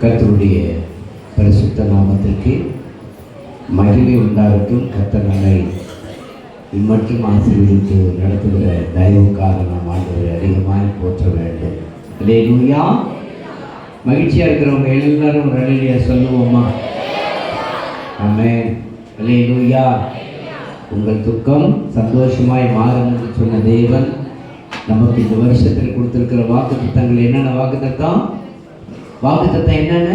கர்த்தருடைய பரிசுத்த நாமத்திற்கு மகிமை உண்டாகட்டும். கர்த்தர் நம்மை இம்மற்றும் ஆசீர்வதித்து நடத்துகிற தயவுக்காக நாம் ஆண்டவரை அதிகமாக போற்ற வேண்டும். அல்லேலூயா. மகிழ்ச்சியாக இருக்கிறவங்க எல்லாரும் ஒரு அல்லேலூயா சொல்லுவோமா? ஆமென். அல்லேலூயா. உங்கள் துக்கம் சந்தோஷமாய் மாறும் என்று சொன்ன தேவன் நமக்கு இந்த வருஷத்தில் கொடுத்திருக்கிற வாக்குத்தத்தங்கள் என்னென்ன வாக்குத்தத்தம்? வாக்குத்தத்தம் என்னென்ன?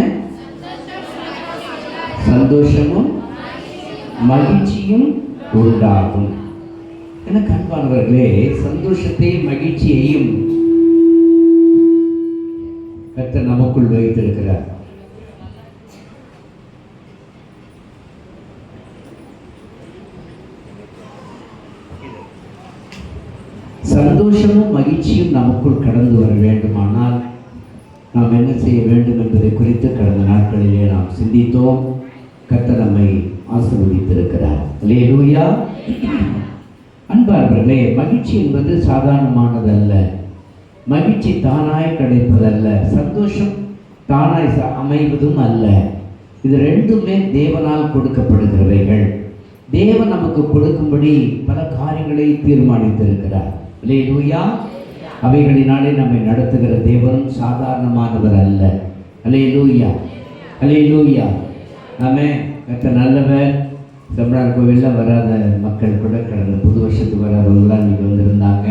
சந்தோஷமும் மகிழ்ச்சியும் உண்டாகும். எனக்கு அன்பானவர்களே, சந்தோஷத்தையும் மகிழ்ச்சியையும் கர்த்தர் நமக்குள் வைத்திருக்கிறார். சந்தோஷமும் மகிழ்ச்சியும் நமக்குள் கடந்து வர வேண்டுமானால் நாம் என்ன செய்ய வேண்டும் என்பதை குறித்து கடந்த நாட்களிலே நாம் சிந்தித்தோம். கர்த்தர் நம்மை ஆசீர்வதித்திருக்கிறார். அல்லேலூயா. அன்பார்களே, மகிழ்ச்சி என்பது சாதாரணமானதல்ல. மகிழ்ச்சி தானாய் கிடைப்பதல்ல, சந்தோஷம் தானாய் அமைவதும் அல்ல. இது ரெண்டுமே தேவனால் கொடுக்கப்படுகிறவைகள். தேவன் நமக்கு கொடுக்கும்படி பல காரியங்களை தீர்மானித்திருக்கிறார். அல்லேலூயா. அவைகளினாலே நம்மை நடத்துகிற தேவனும் சாதாரணமானவர் அல்ல. அல்லேலூயா. அல்லேலூயா. ஆமென். கர்த்தர் நல்லவர். செம்பனார் கோவிலில் வராத மக்கள் கூட கடந்த புது வருஷத்துக்கு வராதவங்களாம் இன்றைக்கி வந்திருந்தாங்க.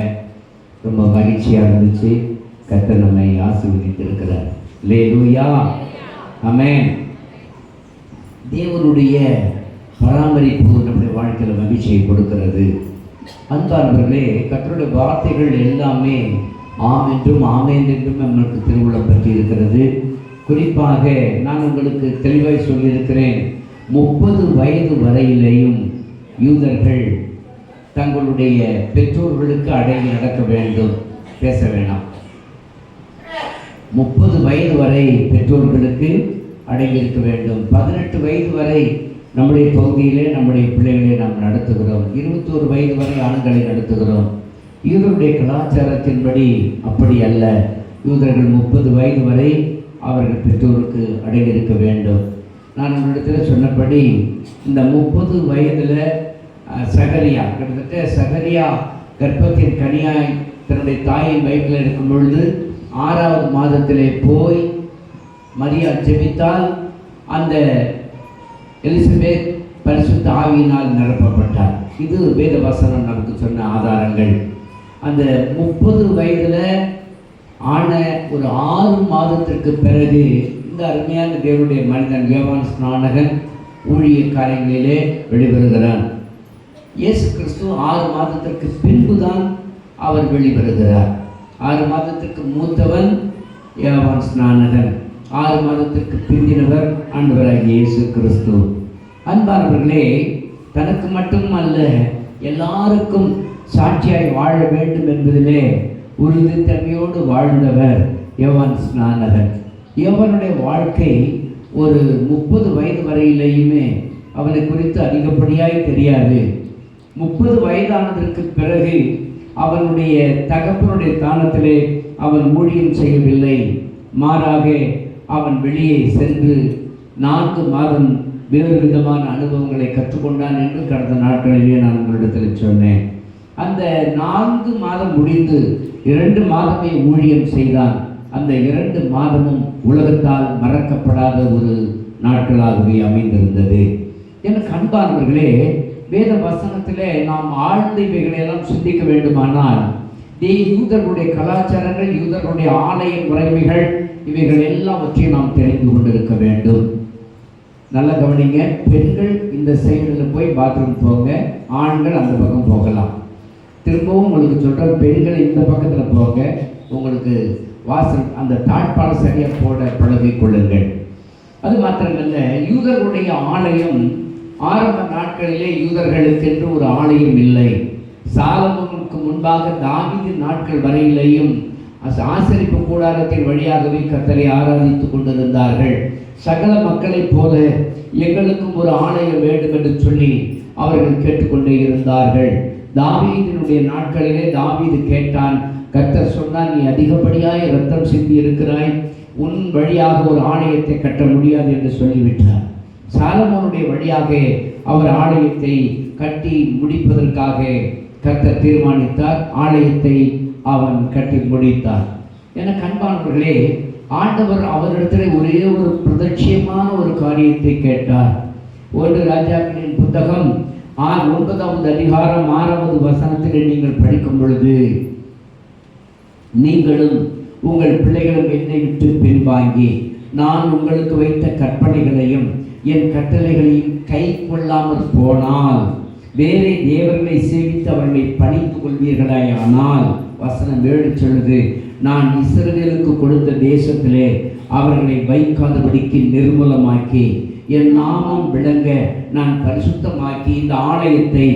ரொம்ப மகிழ்ச்சியாக இருந்துச்சு. கர்த்தர் நம்மை ஆசீர்வதித்திருக்கிறார். அல்லேலூயா. ஆமென். தேவனுடைய பராமரிப்பு நம்முடைய வாழ்க்கையில் மகிழ்ச்சியை கொடுக்கிறது. அன்பானவர்களே, கர்த்தருடைய வார்த்தைகள் எல்லாமே ஆம் என்றும் ஆமென் என்றும் நம்மளுக்கு திருவுளம் பற்றி இருக்கிறது. குறிப்பாக நான் உங்களுக்கு தெளிவாய் சொல்லியிருக்கிறேன், 30 வயது வரையிலேயும் யூதர்கள் தங்களுடைய பெற்றோர்களுக்கு அடங்கி நடக்க வேண்டும். பேச வேணாம். 30 வயது வரை பெற்றோர்களுக்கு அடங்கி இருக்க வேண்டும். 18 வயது வரை நம்முடைய பகுதியிலே நம்முடைய பிள்ளைகளை நாம் நடத்துகிறோம். 21 வயது வரை ஆண்களை நடத்துகிறோம். யூதருடைய கலாச்சாரத்தின்படி அப்படி அல்ல. யூதர்கள் 30 வயது வரை அவர்கள் பெற்றோருக்கு அடங்கியிருக்க வேண்டும். நான் உங்களிடத்தில் சொன்னபடி இந்த 30 வயதில் சகரியா, கிட்டத்தட்ட சகரியா கர்ப்பத்தின் கனியாய் தன்னுடைய தாயின் வயிற்றில் இருக்கும் பொழுது 6வது மாதத்திலே போய் மரியா ஜெபித்தால் அந்த எலிசபெத் பரிசுத்த ஆவியினால் நிரப்பப்பட்டார். இது வேத வசனம் நமக்கு சொன்ன ஆதாரங்கள். அந்த 30 வயதில் ஆன ஒரு 6 மாதத்திற்கு பிறகு இந்த அருமையான தேவனுடைய மனிதன் யோவான் ஸ்நானகன் ஊழிய காரியங்களிலே வெளிவருகிறான். இயேசு கிறிஸ்து 6 மாதத்திற்கு பின்புதான் அவர் வெளிவருகிறார். 6 மாதத்திற்கு மூத்தவன் யோவான் ஸ்நானகன், 6 மாதத்திற்கு பிந்தினவர் ஆண்டவராகிய இயேசு கிறிஸ்து. அன்பானவர்களே, தனக்கு மட்டும் அல்ல எல்லாருக்கும் சாட்சியாய் வாழ வேண்டும் என்பதிலே உறுதித்தன்மையோடு வாழ்ந்தவர் யோவான் ஸ்நானகன். யோவானுடைய வாழ்க்கை ஒரு 30 வயது வரையிலேயுமே அவனை குறித்து அதிகப்படியாய் தெரியாது. 30 வயதானதற்கு பிறகு அவனுடைய தகப்பனுடைய தானத்திலே அவன் ஊழியம் செய்யவில்லை. மாறாக அவன் வெளியே சென்று 4 மாதம் வேறு விதமான அனுபவங்களை கற்றுக்கொண்டான் என்று கடந்த நாட்களிலே நான் உங்களிடத்தில் சொன்னேன். அந்த 4 மாதம் முடிந்து 2 மாதமே ஊழியம் செய்தான். அந்த 2 மாதமும் உலகத்தால் மறக்கப்படாத ஒரு நாட்களாகவே அமைந்திருந்தது. எனக்கு அன்பானவர்களே, வேத வசனத்திலே நாம் ஆழ்ந்த இவைகளையெல்லாம் சிந்திக்க வேண்டுமானால் யூதர்களுடைய கலாச்சாரங்கள், யூதர்களுடைய ஆலய முறைமைகள், இவைகள் எல்லாவற்றையும் நாம் தெரிந்து கொண்டிருக்க வேண்டும். நல்லா கவனிங்க. பெண்கள் இந்த சைடில் போய் பாத்ரூம் போங்க, ஆண்கள் அந்த பக்கம் போகலாம். திரும்பவும் உங்களுக்கு சொல்கிறேன், பெண்கள் இந்த பக்கத்தில் போங்க. உங்களுக்கு வாசல் அந்த தாழ்பால் சரியாக போட பழகிக் கொள்ளுங்கள். அது மாத்திரமல்ல, யூதர்களுடைய ஆலயம் ஆரம்ப நாட்களிலே யூதர்களுக்கென்று ஒரு ஆலயம் இல்லை. சாலமோனுக்கு முன்பாக தாவீதின் நாட்கள் வரையிலேயும் ஆசரிப்பு கூடாரத்தின் வழியாகவே கர்த்தரை ஆராதித்துக் கொண்டிருந்தார்கள். சகல மக்களைப் போல எங்களுக்கும் ஒரு ஆலயம் வேண்டும் என்று சொல்லி அவர்கள் கேட்டுக்கொண்டே இருந்தார்கள். தாவீதினுடைய நாட்களிலே தாவீது கேட்டான். கர்த்தர் சொன்னார், நீ அதிகப்படியாய் இரத்தம் சிந்தி இருக்கிறாய், உன் வழியாக ஒரு ஆலயத்தை கட்ட முடியாது என்று சொல்லிவிட்டார். சாலமோனுடைய வழியாக அவர் ஆலயத்தை கட்டி முடிப்பதற்காக கர்த்தர் தீர்மானித்தார். ஆலயத்தை அவன் கட்டி முடித்தார். என அன்பானவர்களே, ஆண்டவர் அவரிடத்தில் ஒரே ஒரு பிரதட்சியமான ஒரு காரியத்தை கேட்டார். 1 ராஜாக்களின் புத்தகம் 9வது அதிகாரம் 6வது வசனத்திலே நீங்கள் படிக்கும் பொழுது, நீங்களும் உங்கள் பிள்ளைகளும் என்னை விட்டு பின்வாங்கி நான் உங்களுக்கு வைத்த கற்பனைகளையும் என் கட்டளைகளையும் கை கொள்ளாமல் போனால், வேறே தேவர்களை சேவித்து அவர்களை பணிந்து கொள்வீர்களானால், வசனம் 7 சொல்லுது, நான் இஸ்ரவேலுக்கு கொடுத்த தேசத்திலே அவர்களை வைக்காதபடிக்கு நிர்மூலமாக்கி என் நாமம் விளங்க நான் பரிசுத்தமாக்கி இந்த ஆலயத்தை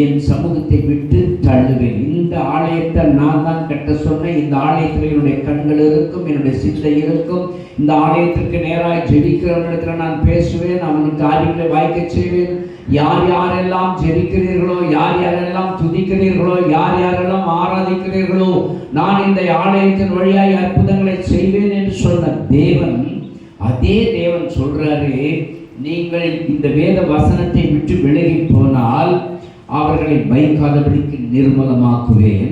என் சமூகத்தை விட்டு தள்ளுவேன். இந்த ஆலயத்தை நான் தான் கட்ட சொன்னேன். இந்த ஆலயத்தில் என்னுடைய கண்கள் இருக்கும், என்னுடைய சிந்தை இருக்கும். இந்த ஆலயத்திற்கு நேராக ஜெபிக்கிறவனிடத்தில் நான் பேசுவேன், அவனுக்கு காரியங்களை வாய்க்க செய்வேன். யார் யாரெல்லாம் ஜெபிக்கிறீர்களோ, யார் யாரெல்லாம் துதிக்கிறீர்களோ, யார் யாரெல்லாம் ஆராதிக்கிறீர்களோ, நான் இந்த ஆலயத்தின் வழியாய் அற்புதங்களை செய்வேன் என்று சொன்ன தேவன், அதே தேவன் சொல்றாரு, நீங்கள் இந்த வேத வசனத்தை விட்டு விலகி போனால் அவர்களை வைக்காதபடிக்கு நிர்மூலமாக்குவேன்.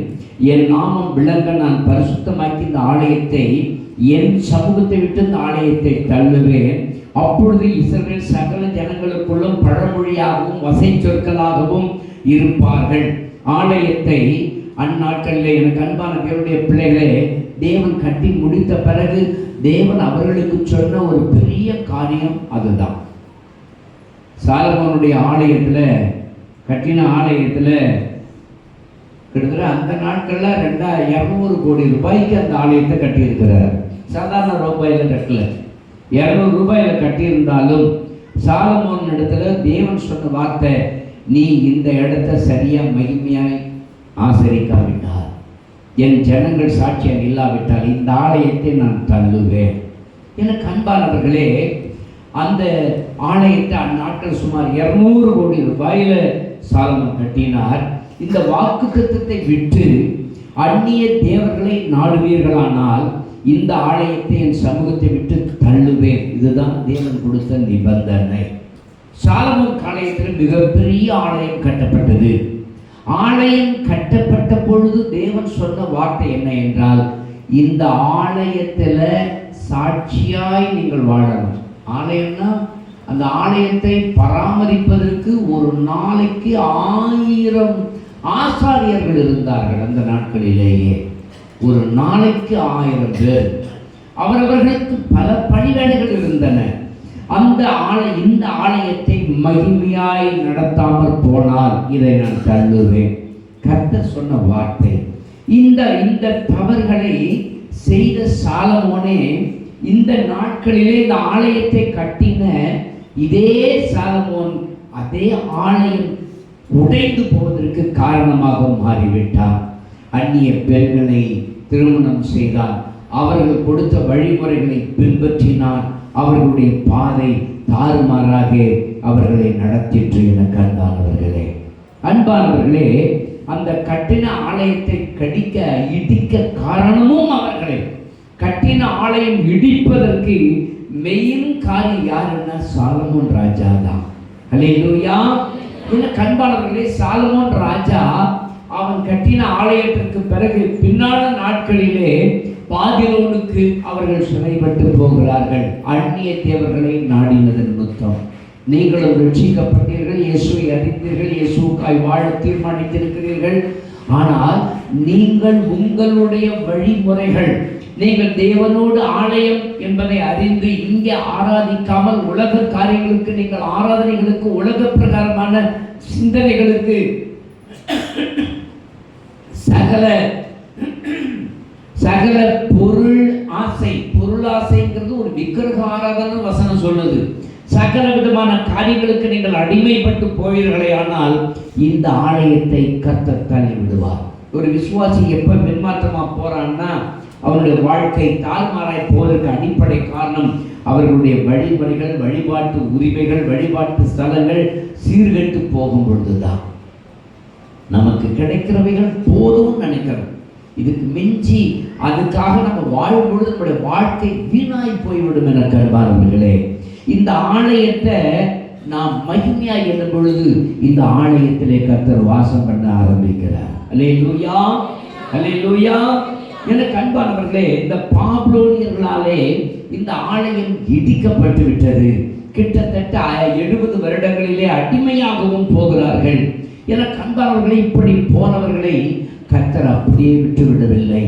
என் நாமம் விளங்க நான் பரிசுத்தமாக்கி இந்த ஆலயத்தை, என் சமூகத்தை விட்டு இந்த ஆலயத்தை தள்ளுவேன். அப்பொழுது இஸ்ரவேல் சகல ஜனங்களுக்குள்ளும் பழமொழியாகவும் வசை சொற்களாகவும் இருப்பார்கள். ஆலயத்தை அந்நாட்களிலே எனக்கு அன்பான தேவனுடைய பிள்ளைகளே, தேவன் கட்டி முடித்த பிறகு தேவன் அவர்களுக்கு சொன்ன ஒரு பெரிய காரியம் அதுதான். சாலமோனுடைய ஆலயத்தில் கட்டின ஆலயத்தில் கிட்டத்தட்ட அந்த நாட்களில் 200 கோடி ரூபாய்க்கு அந்த ஆலயத்தை கட்டியிருக்கிறார். சாதாரண ரூபாயில் கட்டல, 200 ரூபாயில் கட்டியிருந்தாலும் சாலமோன் இடத்துல தேவன் சொன்ன வார்த்தை, நீ இந்த இடத்தை சரியா மகிமையாய் ஆசரிக்காவிட்டால், என் ஜனங்கள் சாட்சியாக இல்லாவிட்டால் இந்த ஆலயத்தை நான் தள்ளுவேன். எனக்கு அன்பானவர்களே, அந்த ஆலயத்தை அந்நாட்கள் சுமார் 200 கோடி ரூபாயில சாலமோன் கட்டினார். இந்த வாக்குத்தத்தத்தை விட்டு அந்நிய தேவர்களை நாடுவீர்களானால் இந்த ஆலயத்தை என் சமூகத்தை விட்டு தள்ளுவேன். இதுதான் தேவன் கொடுத்த நிபந்தனை. சாலமோன் காலத்தில் மிகப்பெரிய ஆலயம் கட்டப்பட்டது. ஆலயம் கட்டப்பட்ட பொழுது தேவன் சொன்ன வார்த்தை என்ன என்றால், இந்த ஆலயத்தில் சாட்சியாய் நீங்கள் வாழணும். ஆலயம்னா அந்த ஆலயத்தை பராமரிப்பதற்கு ஒரு நாளைக்கு 1000 ஆசாரியர்கள் இருந்தார்கள். அந்த நாட்களிலேயே ஒரு நாளைக்கு 1000 பேர். அவரவர்களுக்கு பல பணிவேலைகள் இருந்தன. இந்த ஆலயத்தை மகிமையாய் நடத்தாமல் போனால் இதை நான் தள்ளுவேன். கர்த்தர் சொன்ன வார்த்தை. இந்த தவறுகளை செய்த சாலமோனே இந்த நாட்களிலே இந்த ஆலயத்தை கட்டின இதே சாலமோன் அதே ஆலயம் உடைந்து போவதற்கு காரணமாக மாறிவிட்டார். அந்நிய பெண்களை திருமணம் செய்தார். அவர்கள் கொடுத்த வழிமுறைகளை பின்பற்றினார். அவர்களுடைய பாதை தாறுமாறாக அவர்களை நடத்திற்று. என அன்பானவர்களே, அன்பானவர்களே, அந்த கட்டின ஆலயத்தை இடிக்க காரணமும் அவர்களே. கட்டின ஆலயம் இடிப்பதற்கு மெயின் காரியம் யாருன்னா சாலமோன் ராஜா தான். அல்லேலூயா. அன்பானவர்களே, சாலமோன் ராஜா அவன் கட்டின ஆலயத்திற்கு பிறகு பின்னான நாட்களிலே பாபிலோனுக்கு அவர்கள் சிறைப்பட்டு போகிறார்கள். அந்நிய தேவர்களை நாடினதன் நிமித்தம். நீங்களும் ரட்சிக்கப்பட்டீர்கள், இயேசுவை அறிந்தீர்கள், இயேசுக்காய் வாழ தீர்மானித்திருக்கிறீர்கள். ஆனால் நீங்கள் உங்களுடைய வழிமுறைகள், நீங்கள் தேவனோடு ஆலயம் என்பதை அறிந்து இங்கே ஆராதிக்காமல் உலக காரியங்களுக்கு, நீங்கள் ஆராதனைகளுக்கு, உலக பிரகாரமான சிந்தனைகளுக்கு, சகல பொருள் ஆசைங்கிறது ஒரு விக்கிரக ஆராதனை வசனம் சொல்லுது. சகல விதமான காரியங்களுக்கு நீங்கள் அடிமைப்பட்டு போவீர்களே, ஆனால் இந்த ஆலயத்தை கர்த்தர் தள்ளி விடுவார். ஒரு விசுவாசி எப்ப பின்மாற்றமா போறான்னா, அவருடைய வாழ்க்கை தாறுமாறாய் போவதற்கு அடிப்படை காரணம் அவர்களுடைய வழிமுறைகள், வழிபாட்டு உரிமைகள், வழிபாட்டு ஸ்தலங்கள் சீர்கெட்டு போகும் பொழுதுதான். நமக்கு கிடைக்கிறவைகள் போதும் நினைக்கிறோம், இதுக்கு மிஞ்சி அதுக்காக நம்ம வாழும் பொழுது நம்முடைய வாழ்க்கை வீணாய் போய்விடும் என கருவார்களே. இந்த ஆலயத்தை நாம் மகிமையாய் எண்ணும் பொழுது இந்த ஆலயத்திலே கர்த்தர் வாசம் பண்ண ஆரம்பிக்கிறார். அல்லேலூயா, அல்லேலூயா. எனக்கு அன்பானவர்களே, இந்த பாபிலோனியர்களாலே இந்த ஆலயம் இடிக்கப்பட்டு விட்டது. கிட்டத்தட்ட 70 வருடங்களிலே அடிமையாகவும் போகிறார்கள். எனக்கு அன்பானவர்களே, இப்படி போனவர்களை கர்த்தர் அப்படியே விட்டுவிடவில்லை.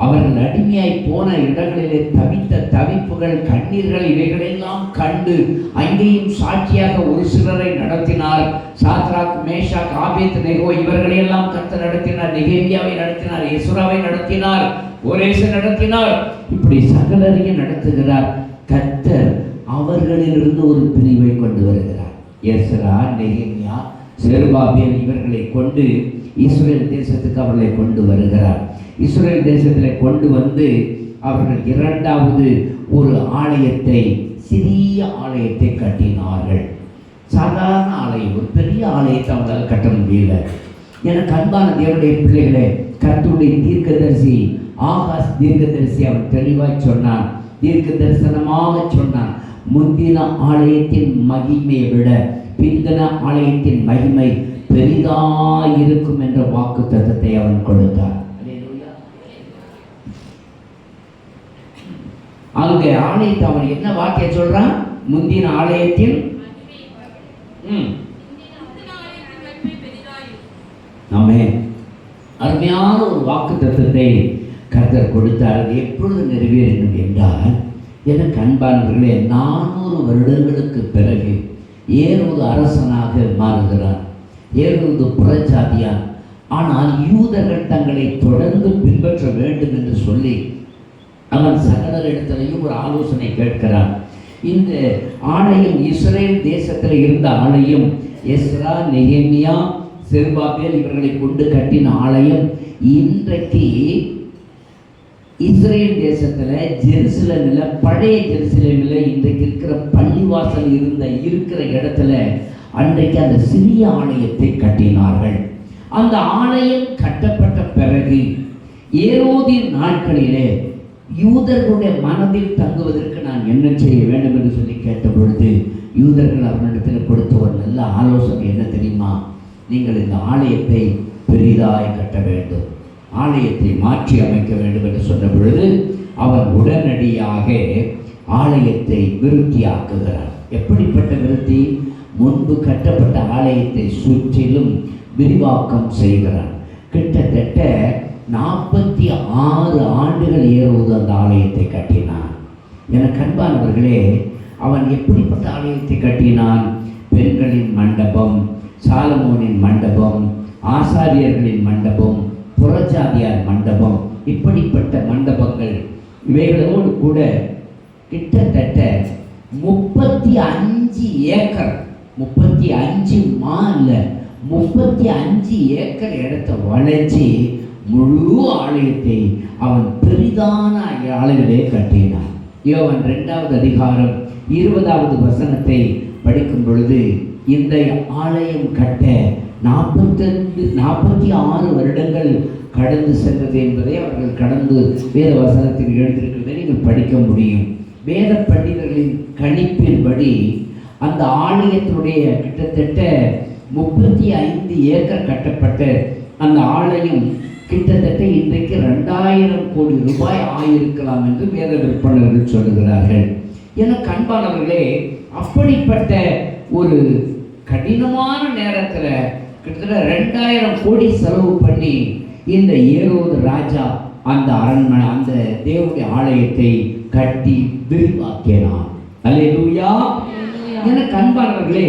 அவர்கள் அடிமையாய் போன இடங்களிலே தவித்த தவிப்புகள், கண்ணீர்கள், இவைகளெல்லாம் கண்டு அங்கேயும் சாட்சியாக ஒரு சிலரை நடத்தினார். சாத்ராக், மேஷாக், ஆபேத்நேகோ இவர்களையெல்லாம் கர்த்தர் நடத்தினார். நெகேமியாவை நடத்தினார், எசுராவை நடத்தினார், ஓரேசை நடத்தினார். இப்படி சகலரையும் நடத்துகிறார். கர்த்தர் அவர்களிலிருந்து ஒரு பிரிவை கொண்டு வருகிறார். எஸ்ரா, நெகேமியா, செருபாபேல் இவர்களை கொண்டு இஸ்ரேல் தேசத்துக்கு அவர்களை கொண்டு வருகிறார். இஸ்ரேல் தேசத்தில் கொண்டு வந்து அவர்கள் இரண்டாவது ஒரு ஆலயத்தை, சிறிய ஆலயத்தை கட்டினார்கள். சாதாரண ஆலயம், ஒரு பெரிய ஆலயத்தை அவங்களால் கட்ட முடியல. எனக்கு அன்பான தேவனுடைய பிள்ளைகளே, கர்த்தருடைய தீர்க்கதரிசி ஆகாஷ் தீர்க்கதரிசி அவன் தெளிவாய் சொன்னான், தீர்க்க தரிசனமாக சொன்னான், முந்தின ஆலயத்தின் மகிமையை விட பிந்தின ஆலயத்தின் மகிமை பெரிதாயிருக்கும் என்ற வாக்கு தத்தத்தை அவன் கொடுத்தார். அங்க ஆலயத்தை அவன் என்ன வாக்கிய சொல்றான்? முந்தின ஆலயத்தின் அருமையான ஒரு வாக்கு தத்தத்தை கர்த்தர் கொடுத்தார். அது எப்பொழுது நிறைவேறும் என்றால், எனக்கு அன்பானவர்களே, 400 வருடங்களுக்கு பிறகு ஏரோது அரசனாக மாறுகிறார். ஏரோது புறஜாதியான். ஆனால் யூதர்கள் தங்களை தொடர்ந்து பின்பற்ற வேண்டும் என்று சொல்லி அவன் சகலரிடத்திலையும் ஒரு ஆலோசனை கேட்கிறான். இந்த ஆலயம் இஸ்ரேல் தேசத்தில் இருந்த ஆலயம், எஸ்ரா, நெகேமியா, செருபாபேல் இவர்களை கொண்டு கட்டின ஆலயம் இன்றைக்கு இஸ்ரேல் தேசத்தில் ஜெருசலேமில், பழைய ஜெருசலேமில் இன்றைக்கு இருக்கிற பள்ளிவாசல் இருக்கிற இடத்துல அன்றைக்கு அந்த சிறிய ஆலயத்தை கட்டினார்கள். அந்த ஆலயம் கட்டப்பட்ட பிறகு ஏரோதின் நாட்களிலே யூதர்களுடைய மனதில் தங்குவதற்கு நான் என்ன செய்ய வேண்டும் என்று சொல்லி கேட்ட பொழுது யூதர்கள் அவனிடத்தில் கொடுத்த ஒரு நல்ல ஆலோசனை என்ன தெரியுமா? நீங்கள் இந்த ஆலயத்தை பெரிதாய் கட்ட வேண்டும், ஆலயத்தை மாற்றி அமைக்க வேண்டும் என்று சொன்ன பொழுது அவன் உடனடியாக ஆலயத்தை விருத்தியாக்குகிறான். எப்படிப்பட்ட விருத்தி? முன்பு கட்டப்பட்ட ஆலயத்தை சுற்றிலும் விரிவாக்கம் செய்கிறான். கிட்டத்தட்ட 46 ஆண்டுகள் ஏறுவது அந்த ஆலயத்தை கட்டினான். எனக்கு அன்பானவர்களே, அவன் எப்படிப்பட்ட ஆலயத்தை கட்டினான்? பெண்களின் மண்டபம், சாலமோனின் மண்டபம், ஆசாரியர்களின் மண்டபம், புறஜாதியார் மண்டபம், இப்படிப்பட்ட மண்டபங்கள் இவைகளோடு கூட கிட்டத்தட்ட 35 ஏக்கர், 35 இல்லை 35 ஏக்கர் இடத்தை வளைச்சி முழு ஆலயத்தை அவன் பெரிதான அளவிலே கட்டினான். யோவான் 2வது அதிகாரம் 20வது வசனத்தை படிக்கும் பொழுது, இந்த ஆலயம் கட்ட 46 வருடங்கள் கடந்து சென்றது என்பதை அவர்கள் கடந்து வேத வசனத்தில் எழுதியிருக்கிறதை நீங்கள் படிக்க முடியும். வேத பண்டிதர்களின் கணிப்பின்படி அந்த ஆலயத்தினுடைய கிட்டத்தட்ட 35 ஏக்கர் கட்டப்பட்ட அந்த ஆலயம் கிட்டத்தட்ட இன்றைக்கு 2000 கோடி ரூபாய் ஆயிருக்கலாம் என்று வேத விற்பனர்கள் சொல்லுகிறார்கள். எனக்கு அன்பானவர்களே, அப்படிப்பட்ட ஒரு கடினமான நேரத்தில் கிட்டத்தட்ட 2000 கோடி செலவு பண்ணி இந்த ஏரோது ராஜா அந்த அரண்மனை, அந்த தேவனுடைய ஆலயத்தை கட்டி விரிவாக்கினான். அல்லேலூயா. எனக்கு அன்பானவர்களே,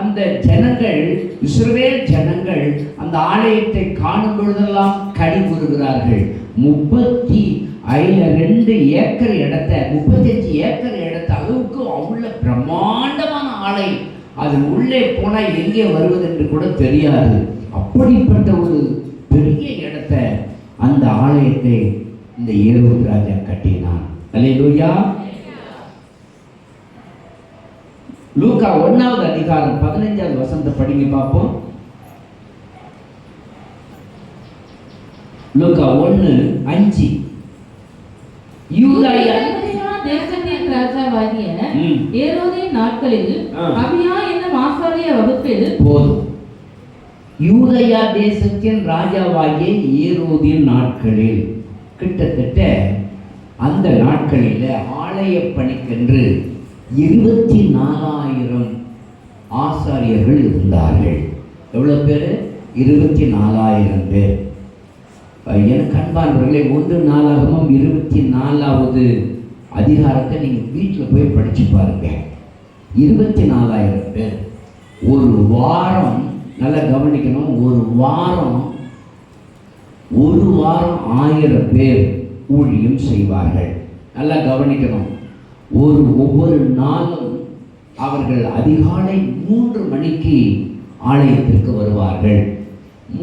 அந்த ஜனங்கள், இஸ்ரவேல் ஜனங்கள் அந்த ஆலயத்தை காணும் பொழுதெல்லாம் கடி கூறுகிறார்கள். 32 ஏக்கர் இடத்தை, 35 ஏக்கர் இடத்தை அளவுக்கு அவ்வளோ பிரம்மாண்டமான ஆலயம். அது உள்ளே போனால் எங்கே வருவது என்று கூட தெரியாது. அப்படிப்பட்ட ஒரு பெரிய இடத்தை, அந்த ஆலயத்தை இந்த ஏரோது ராஜா கட்டினான். அல்லேலூயா. லூக்கா 1வது அதிகாரம் 15வது வசனத்தை படிங்க பார்ப்போம். லூக்கா 1:5. யூதாயா தேசத்தின் ராஜாவாகிய ஏரோதின் நாட்களில் அபியா என்னும் ஆசாரிய வகுப்பில் போதும். யூதயா தேசத்தின் ராஜாவாகிய ஏரோதின் நாட்களில், கிட்டத்தட்ட அந்த நாட்களில் ஆலய பணிக்கென்று 24,000 ஆசாரியர்கள் இருந்தார்கள். எவ்வளவு பேர்? 24,000 பேர். எனக்கு அன்பானவர்களே, 1 நாளாகமும் 24வது அதிகாரத்தை நீங்கள் வீட்டில் போய் படித்து பாருங்க. 24,000 பேர். ஒரு வாரம், நல்லா கவனிக்கணும், ஒரு வாரம் 1000 பேர் ஊழியம் செய்வார்கள். நல்லா கவனிக்கணும். ஒவ்வொரு நாளும் அவர்கள் அதிகாலை 3 மணிக்கு ஆலயத்திற்கு வருவார்கள்.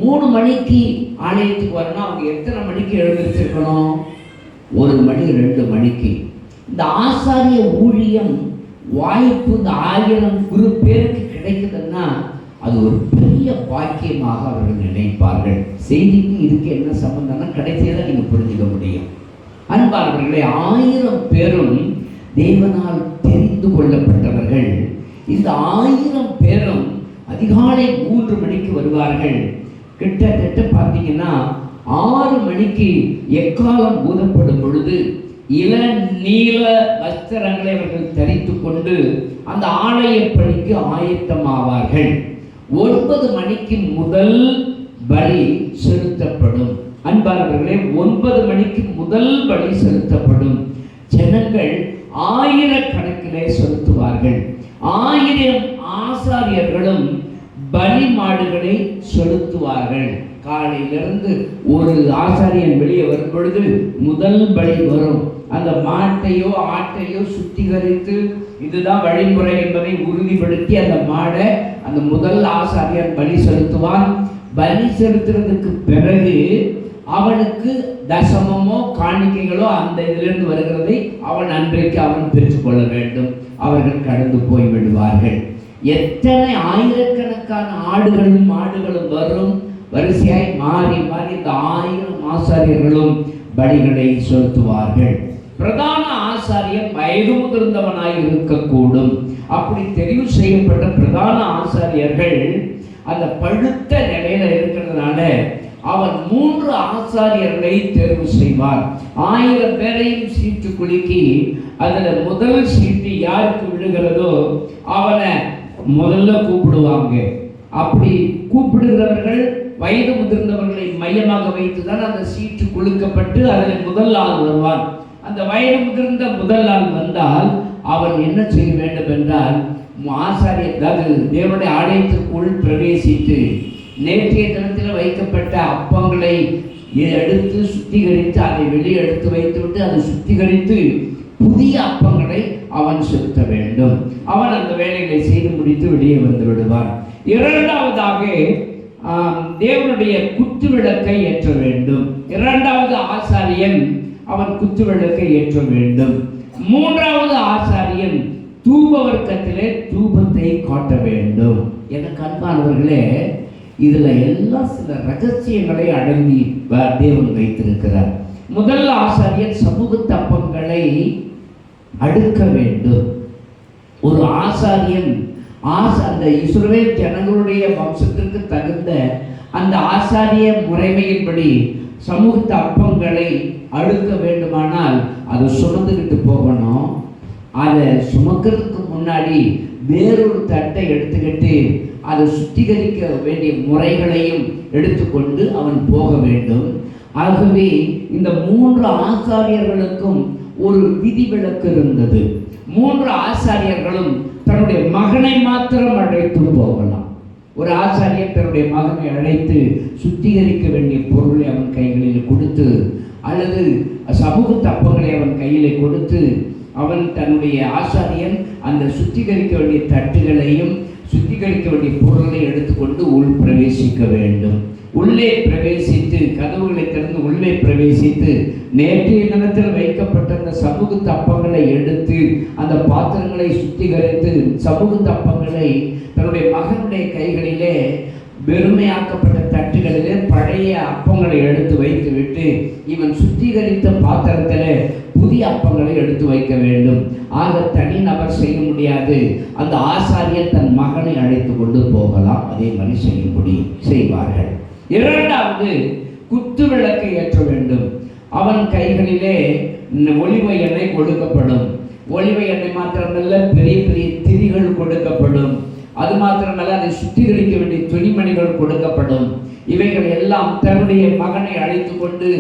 3 மணிக்கு ஆலயத்துக்கு வரணும். அவங்க எத்தனை மணிக்கு எழுந்திருச்சிருக்கணும்? 1 மணி 2 மணிக்கு. இந்த ஆசாரிய ஊழியம் வாய்ப்பு இந்த 1000 பேருக்கு கிடைக்குதுன்னா அது ஒரு பெரிய பாக்கியமாக அவர்கள் நினைப்பார்கள். செய்திக்கும் இதுக்கு என்ன சம்பந்தம்னா கடைசியாக நீங்கள் புரிஞ்சுக்க முடியும். அன்பானவர்களே, 1000 பேரும் தேவனால் தெரிந்து கொள்ளப்பட்டவர்கள். இந்த 1000 பேரும் அதிகாலை 3 மணிக்கு வருவார்கள். கிட்டத்தட்ட பார்த்தீங்கன்னா 6 மணிக்கு எக்காலம் ஊதப்படும் பொழுது இள நீல வஸ்திரங்களை அவர்கள் தரித்து கொண்டு அந்த ஆலய பணிக்கு ஆயத்தமாவார்கள். 9 மணிக்கு முதல் பலி செலுத்தப்படும். அன்பானவர்களே, 9 மணிக்கு முதல் பலி செலுத்தப்படும். ஜனங்கள் 1000கணக்கிலே செலுத்துவார்கள். 1000 ஆசாரியர்களும் பலி மாடுகளை செலுத்துவார்கள். காலையிலிருந்து ஒரு ஆசாரியன் வெளியே வரும் பொழுது முதல் பலி வரும். அந்த மாட்டையோ ஆட்டையோ சுத்திகரித்து இதுதான் வழிமுறை என்பதை உறுதிப்படுத்தி அந்த மாடை அந்த முதல் ஆசாரியன் பலி செலுத்துவான். பலி செலுத்துறதுக்கு பிறகு அவனுக்கு தசமமோ காணிக்கைகளோ அந்த இதிலிருந்து வருகிறதை அவன் அன்றைக்கு அவன் பெற்றுக்கொள்ள வேண்டும். அவர்கள் கடந்து போய் விடுவார்கள். எத்தனை ஆயிரக்கணக்கான ஆடுகளும் மாடுகளும் வரும். வரிசையாய் மாறி மாறி இந்த 1000 ஆசாரியர்களும் பலிகளை செலுத்துவார்கள். பிரதான ஆசாரியன் வயது முதிர்ந்தவனாய் இருக்கக்கூடும். அப்படி தெரிவு செய்யப்பட்ட பிரதான ஆசாரியர்கள் அந்த பழுத்த நிலையில இருக்கிறதுனால அவன் 3 ஆசாரியர்களை தேர்வு செய்வார். 1000 பேரையும் சீட்டு குலுக்கி அதுல முதல் சீட்டு யாருக்கு விழுகிறதோ அவனை முதல்ல கூப்பிடுவாங்க. அப்படி கூப்பிடுகிறவர்கள் வயது முதிர்ந்தவர்களை மையமாக வைத்துதான் அந்த சீட்டு குலுக்கப்பட்டு அதில் முதல் ஆள் வருவான். அந்த வயது முதிர்ந்த முதல் ஆள் வந்தால் அவன் என்ன செய்ய வேண்டும் என்றால், ஆசாரிய அதாவது தேவனுடைய ஆலயத்திற்குள் பிரவேசித்து நேற்றைய தினத்தில் வைக்கப்பட்ட அப்பங்களை எடுத்து சுத்திகரித்து அதை வெளியே எடுத்து வைத்துவிட்டு அதை சுத்திகரித்து புதிய அப்பங்களை அவன் செலுத்த வேண்டும். அவன் அந்த வேலைகளை செய்து முடித்து வெளியே வந்து விடுவான். இரண்டாவதாக தேவனுடைய குத்து விளக்கை ஏற்ற வேண்டும். இரண்டாவது ஆசாரியன் அவன் குத்து விளக்கை ஏற்ற வேண்டும். மூன்றாவது ஆசாரியன் தூப வர்க்கத்திலே தூபத்தை காட்ட வேண்டும். எனக்கு அன்பானவர்களே, இதுல எல்லாம் சில ரகசியங்களை அடங்கி தேவன் வைத்திருக்கிறார். முதல் ஆசாரியன் சமூக தப்பங்களை அடுக்க வேண்டும். ஒரு ஆசாரியன் அந்த இஸ்ரவேல் ஜனங்களுடைய வம்சத்திற்கு தகுந்த அந்த ஆசாரிய முறைமையின்படி சமூகத்து அப்பங்களை அடுக்க வேண்டுமானால் அதை சுமந்துக்கிட்டு போகணும். அதை சுமக்கிறதுக்கு முன்னாடி வேறொரு தட்டை எடுத்துக்கிட்டு அதை சுத்திகரிக்க வேண்டிய முறைகளையும் எடுத்துக்கொண்டு அவன் போக வேண்டும். ஆகவே இந்த 3 ஆசாரியர்களுக்கும் ஒரு விதிவிலக்கு இருந்தது. 3 ஆசாரியர்களும் தன்னுடைய மகனை மாத்திரம் அழைத்து போகலாம். ஒரு ஆசாரியர் தன்னுடைய மகனை அழைத்து சுத்திகரிக்க வேண்டிய பொருளை அவன் கைகளில் கொடுத்து அல்லது சமூக தப்பங்களை அவன் கையில் கொடுத்து அவன் தன்னுடைய ஆசாரியன் அந்த சுத்திகரிக்க வேண்டிய தட்டுகளையும் சுத்திகரிக்க வேண்டிய பொருளை எடுத்துக்கொண்டு உள் பிரவேசிக்க வேண்டும். உள்ளே பிரவேசித்து, கதவுகளை திறந்து உள்ளே பிரவேசித்து, நேற்றைய தினத்தில் வைக்கப்பட்ட அந்த சமூக தப்பங்களை எடுத்து அந்த பாத்திரங்களை சுத்திகரித்து சமூக தப்பங்களை தன்னுடைய மகனுடைய கைகளிலே வெறுமையாக்கப்பட்ட தட்டுகளிலே பழைய அப்பங்களை எடுத்து வைத்து விட்டு இவன் சுத்திகரித்த பாத்திரத்திலே புதிய அப்பங்களை எடுத்து வைக்க வேண்டும். ஆக தனி நபர் செய்ய முடியாது. அந்த ஆசாரியர் தன் மகனை அழைத்து கொண்டு போகலாம். அதே மாதிரி செய்யும்படி செய்வார்கள். இரண்டாவது, குத்து விளக்கை ஏற்ற வேண்டும். அவன் கைகளிலே ஒலிவ எண்ணெய் கொடுக்கப்படும். ஒலிவ எண்ணெய் மாத்திரமல்ல, பெரிய பெரிய திரிகள் கொடுக்கப்படும். அது மாத்திரமல்ல, அதை சுத்திகரிக்க வேண்டிய துணிமணிகள் கொடுக்கப்படும். இவைகள் எல்லாம் தன்னுடைய மகனை அழைத்து கொண்டு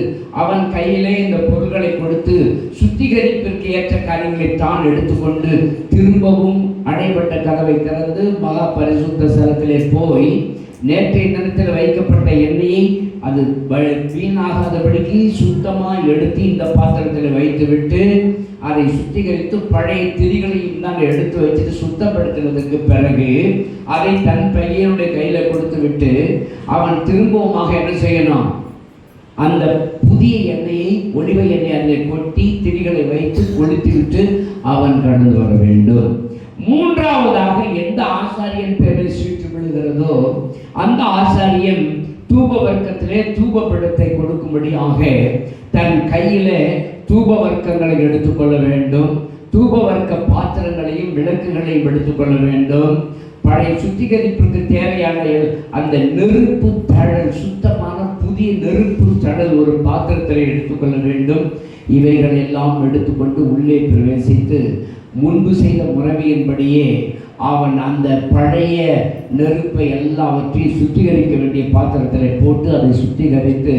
அவன் கையிலே இந்த பொருட்களை கொடுத்து சுத்திகரிப்பிற்கு ஏற்ற காரியங்களை தான் எடுத்துக்கொண்டு திரும்பவும் அடைபட்ட கதவை திறந்து மகா பரிசுத்த ஸ்தலத்திலே போய் நேற்றைய தினத்தில் வைக்கப்பட்ட எண்ணெயை அது வீணாகாதபடிக்கு சுத்தமாக எடுத்து இந்த பாத்திரத்தில் வைத்து விட்டு அதை சுத்திகரித்து பழைய திரிகளையும் தான் எடுத்து வச்சுட்டு சுத்தப்படுத்தினதுக்கு பிறகு அதை தன் பையனுடைய கையில் கொடுத்து விட்டு அவன் திரும்பவுமாக என்ன செய்யணும்? அந்த புதிய எண்ணெயை, ஒலிவ எண்ணெய் அதில் கொட்டி திரிகளை வைத்து கொளுத்தி விட்டு அவன் கடந்து வர வேண்டும். மூன்றாவதாக, எந்த ஆசாரியன் பேரில் சீட்டு விழுகிறதோ அந்த ஆசாரியன் தூப வர்க்கத்திலே தூப பீடத்தை கொடுக்கும்படியாக தன் கையிலே தூப வர்க்கங்களை எடுத்துக்கொள்ள வேண்டும். தூப வர்க்க பாத்திரங்களையும் விளக்குகளையும் எடுத்துக்கொள்ள வேண்டும். பழைய சுத்திகரிப்புக்கு தேவையான அந்த நெருப்பு தழல், சுத்தமான புதிய நெருப்பு தழல் ஒரு பாத்திரத்தில் எடுத்துக்கொள்ள வேண்டும். இவைகள் எல்லாம் எடுத்துக்கொண்டு உள்ளே பிரவேசித்து முன்பு செய்த முறைமையின்படியே அவன் அந்த பழைய நெருப்பை எல்லாவற்றையும் சுத்திகரிக்க வேண்டிய பாத்திரத்தில் போட்டு அதை சுத்திகரித்து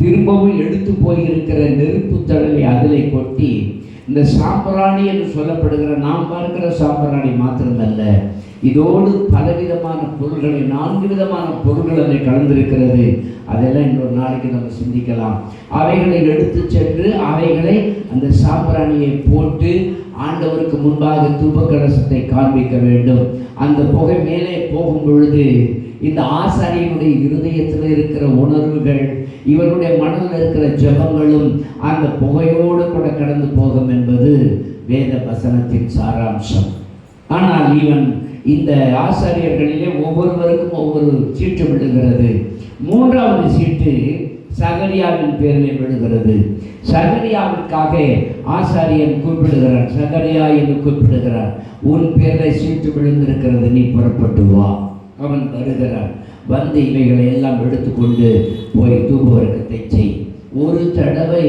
திரும்பவும் எடுத்து போயிருக்கிற நெருப்பு தழலை அதில் கொட்டி இந்த சாம்பிராணி என்று சொல்லப்படுகிற நாம் பார்க்கிற சாம்பிராணி மாத்திரமல்ல, இதோடு பலவிதமான பொருள்களை, 4 விதமான பொருள்கள் அதில் கலந்திருக்கிறது. அதெல்லாம் இன்னொரு நாளைக்கு நம்ம சிந்திக்கலாம். அவைகளை எடுத்து சென்று அவைகளை அந்த சாம்பிராணியை போட்டு ஆண்டவருக்கு முன்பாக தூப கலசத்தை காண்பிக்க வேண்டும். அந்த புகை மேலே போகும் பொழுது இந்த ஆசாரியனுடைய இருதயத்தில் இருக்கிற உணர்வுகள், இவருடைய மனதில் இருக்கிற ஜெபங்களும் அந்த புகையோடு கூட கடந்து போகும் என்பது வேத வசனத்தின் சாராம்சம். ஆனால் இவன் இந்த ஆசாரியர்களிலே ஒவ்வொருவருக்கும் ஒவ்வொரு சீட்டு விடுகிறது. மூன்றாவது சீட்டு சகரியாவின் பேரில் விடுகிறது. சகரியாவிற்காக ஆசாரியன் கூப்பிடுகிறான். சகரியா என்று கூப்பிடுகிறான். உன் பேரில் சீட்டு விழுந்திருக்கிறது, நீ புறப்பட்டு வா. அவன் வருகிறான். வந்து இவைகளை எல்லாம் எடுத்துக்கொண்டு போய் தூப வர்க்கத்தை செய். ஒரு தடவை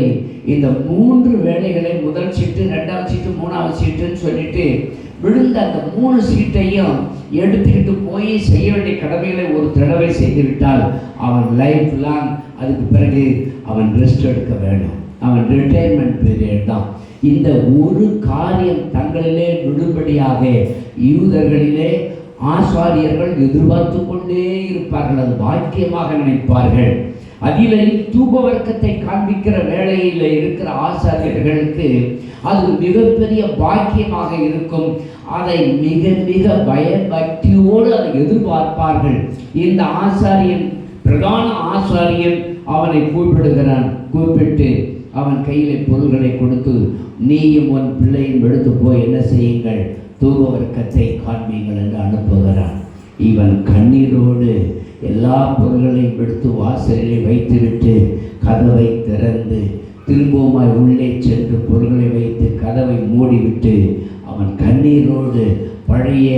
இந்த 3 வேளைகளை, முதல் சீட்டு, 2வது சீட்டு, 3வது சீட்டுன்னு சொல்லிட்டு விழுந்த அந்த 3 சீட்டையும் எடுத்துக்கிட்டு போய் செய்ய வேண்டிய கடமைகளை ஒரு தடவை செய்துவிட்டால் அவன் லைஃப் லாங், அதுக்கு பிறகு அவன் ரெஸ்ட் எடுக்க வேண்டும். அவன் ரிட்டையர்மெண்ட் பீரியட் தான். இந்த ஒரு காரியம் தங்களிலே விடுபடியாக யூதர்களிலே ஆசாரியர்கள் எதிர்பார்த்து கொண்டே இருப்பார்கள். அது பாக்கியமாக நினைப்பார்கள். அதிலே தூப வர்க்கத்தை காண்பிக்கிற வேளையில் இருக்கிற ஆசாரியர்களுக்கு அது மிகப்பெரிய பாக்கியமாக இருக்கும். அதை மிக மிக பயபக்தியோடு அதை எதிர்பார்ப்பார்கள். இந்த ஆசாரியன், பிரதான ஆசாரியன் அவனை கூப்பிடுகிறான். கூப்பிட்டு அவன் கையில் பொருள்களை கொடுத்து, நீயும் உன் பிள்ளையும் எடுத்து போய் என்ன செய்யுங்கள், தூப வர்க்கத்தை காண்பீங்கள் என்று அனுப்புகிறான். இவன் கண்ணீரோடு எல்லா பொருள்களையும் எடுத்து வாசலிலே வைத்துவிட்டு கதவை திறந்து திரும்பவுமாய் உள்ளே சென்று பொருள்களை வைத்து கதவை மூடிவிட்டு அவன் கண்ணீரோடு பழைய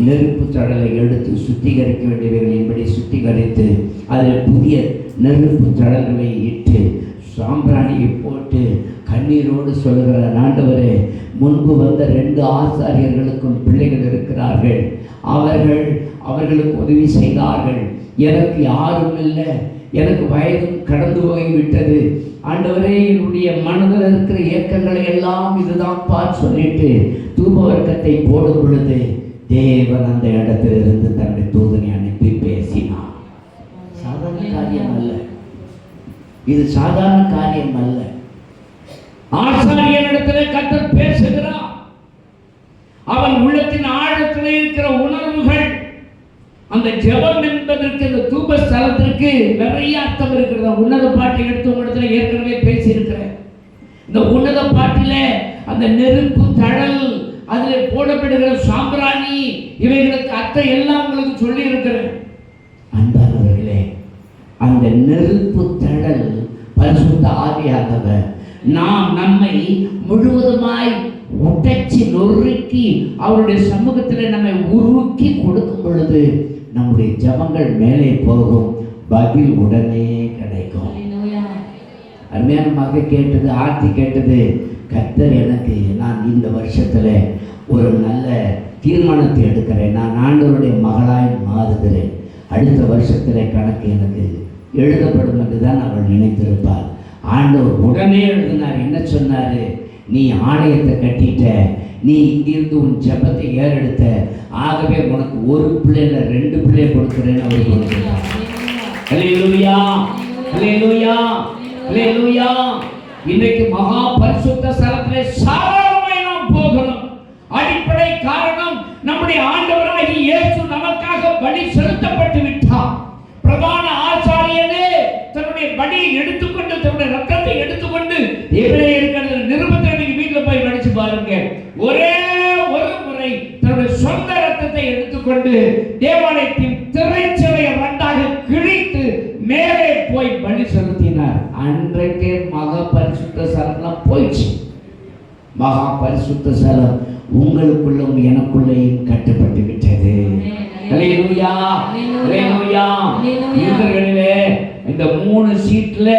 நெருப்பு தழலை எடுத்து சுத்திகரிக்க வேண்டியவைகளின்படி சுத்திகரித்து அதில் புதிய நெருப்பு தழல்களை இட்டு சாம்பிராணியை போட்டு கண்ணீரோடு சொல்லுகிற, ஆண்டவரே, முன்பு வந்த 2 ஆசாரியர்களுக்கும் பிள்ளைகள் இருக்கிறார்கள். அவர்களுக்கு உதவி செய்தார்கள். எனக்கு யாரும் இல்லை, எனக்கு வயதும் கடந்து போய்விட்டது. ஆண்டவரே, என்னுடைய மனதில் இருக்கிற இயக்கங்களை எல்லாம் இதுதான் சொல்லிட்டு தூப வர்க்கத்தை போடும் பொழுது தேவன் அந்த இடத்திலிருந்து தன்னுடைய தூதனை அனுப்பி பேசினார். சாதாரண காரியம் அல்ல இது, சாதாரண காரியம் அல்ல. ஆசாரியனிடத்தில் கர்த்தர் பேசுகிறார். அவன் உள்ளத்தின் ஆழத்தில் இருக்கிற உணர்வுகள், அந்த ஜெபம் என்பதற்கு, இந்த தூப ஸ்தலத்திற்கு நிறைய அர்த்தம் இருக்கிறது. உன்னத பாட்டை எடுத்து உங்களிடத்துல ஏற்கனவே பேசியிருக்கிறேன். இந்த உன்னத பாட்டில அந்த நெருப்பு தழல், அதில் போடப்படுகிற சாம்பிராணி, இவைகளுக்கு அர்த்தம் எல்லாம் உங்களுக்கு சொல்லி இருக்கிறேன். அன்பானவர்களே, அந்த நெருப்பு தழல் பரிசுத்த ஆவியானவர் நாம் நம்மை முழுவதுமாய் உடைச்சி நொறுக்கி அவருடைய சமூகத்தில் நம்மை உருக்கி கொடுக்கும் பொழுது நம்முடைய ஜபங்கள் மேலே போகும், பதில் உடனே கிடைக்கும். அருமையான மக கேட்டது, ஆர்த்தி கேட்டது, கர்த்தர் எனக்கு, நான் இந்த வருஷத்துல ஒரு நல்ல தீர்மானத்தை எடுக்கிறேன், நான் ஆண்டவருடைய மகளாய் மாறுகிறேன், அடுத்த வருஷத்துல கணக்கு எனக்கு எழுதப்படும் என்று தான் அவள் நினைத்திருப்பாள். ஆண்டவர் உடனே எழுதினார். என்ன சொன்னாரு? நீ ஆலயத்தை கட்டிட்ட, நீ இங்கிருந்து உன் ஜபத்தை ஏறெடுத்த, ஆகவே உனக்கு ஒரு பிள்ளைல 2 பிள்ளை கொடுக்கிறேன்னு அவர் கொடுக்கிறார். ஹல்லேலூயா, ஹல்லேலூயா, ஹல்லேலூயா. இன்றைக்கு மகா பரிசுத்த ஸ்தலத்திலே சாதாரணமாய் நாம் போகிறோம். அடிப்படை காரணம், நம்முடைய ஆண்டவராகிய இயேசு நமக்காக பலி செலுத்தப்பட்டு விட்டார். பிரதான ஆசாரியனே தன்னுடைய பலியை எடுத்துக்கொண்டு, தன்னுடைய ரத்தத்தை எடுத்துக்கொண்டு, எபிரேயர்கள் நிருபத்தை வீட்டில் போய் படிச்சு பாருங்க, ஒரே ஒரு முறை தன்னுடைய சொந்த ரத்தத்தை எடுத்துக்கொண்டு தேவாலயத்தின் திரைச்சலையை 2ஆக கிழித்து மேலே போய் பலி செலுத்தினார். அன்றைக்கே மகா பரிசுத்த ஸ்தலம் போயிடுச்சு. மகா பரிசுத்த ஸ்தலம் உங்களுக்குள்ளும் எனக்குள்ளேயும் கட்டப்பட்டு விட்டது. ஹல்லேலூயா, ஹல்லேலூயா. யூதர்களிலே இந்த 3 சீட்ல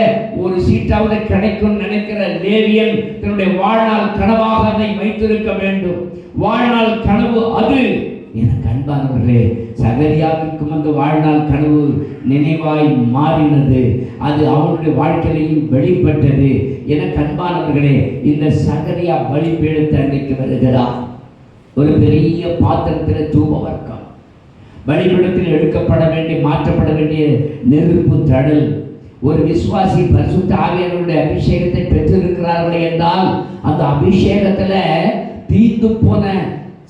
ஒரு சீட்டாவது கிடைக்கும் நினைக்கிற லேவியன் தன்னுடைய வாழ்நாள் கனவாக அதை வைத்திருக்க வேண்டும். வாழ்நாள் கனவு அது. எனக்கு அன்பானவர்களே, சகரியாவிற்கும் அந்த வாழ்நாள் கனவு நினைவாய் மாறினது. அது அவனுடைய வாழ்க்கையிலையும் வெளிப்பட்டது. எனக்கு அன்பானவர்களே, இந்த சகரியா பலிபீடத்தை அன்றைக்கு வருகிறார். ஒரு பெரிய பாத்திரத்தில் தூப வர்க்கம், பலிபீடத்தில் எடுக்கப்பட வேண்டிய, மாற்றப்பட வேண்டிய நெருப்பு தடல். ஒரு விசுவாசி பரிசுத்த ஆவியானவருடைய அபிஷேகத்தை பெற்றிருக்கிறார்கள் என்றால் அந்த அபிஷேகத்துல தீந்து போன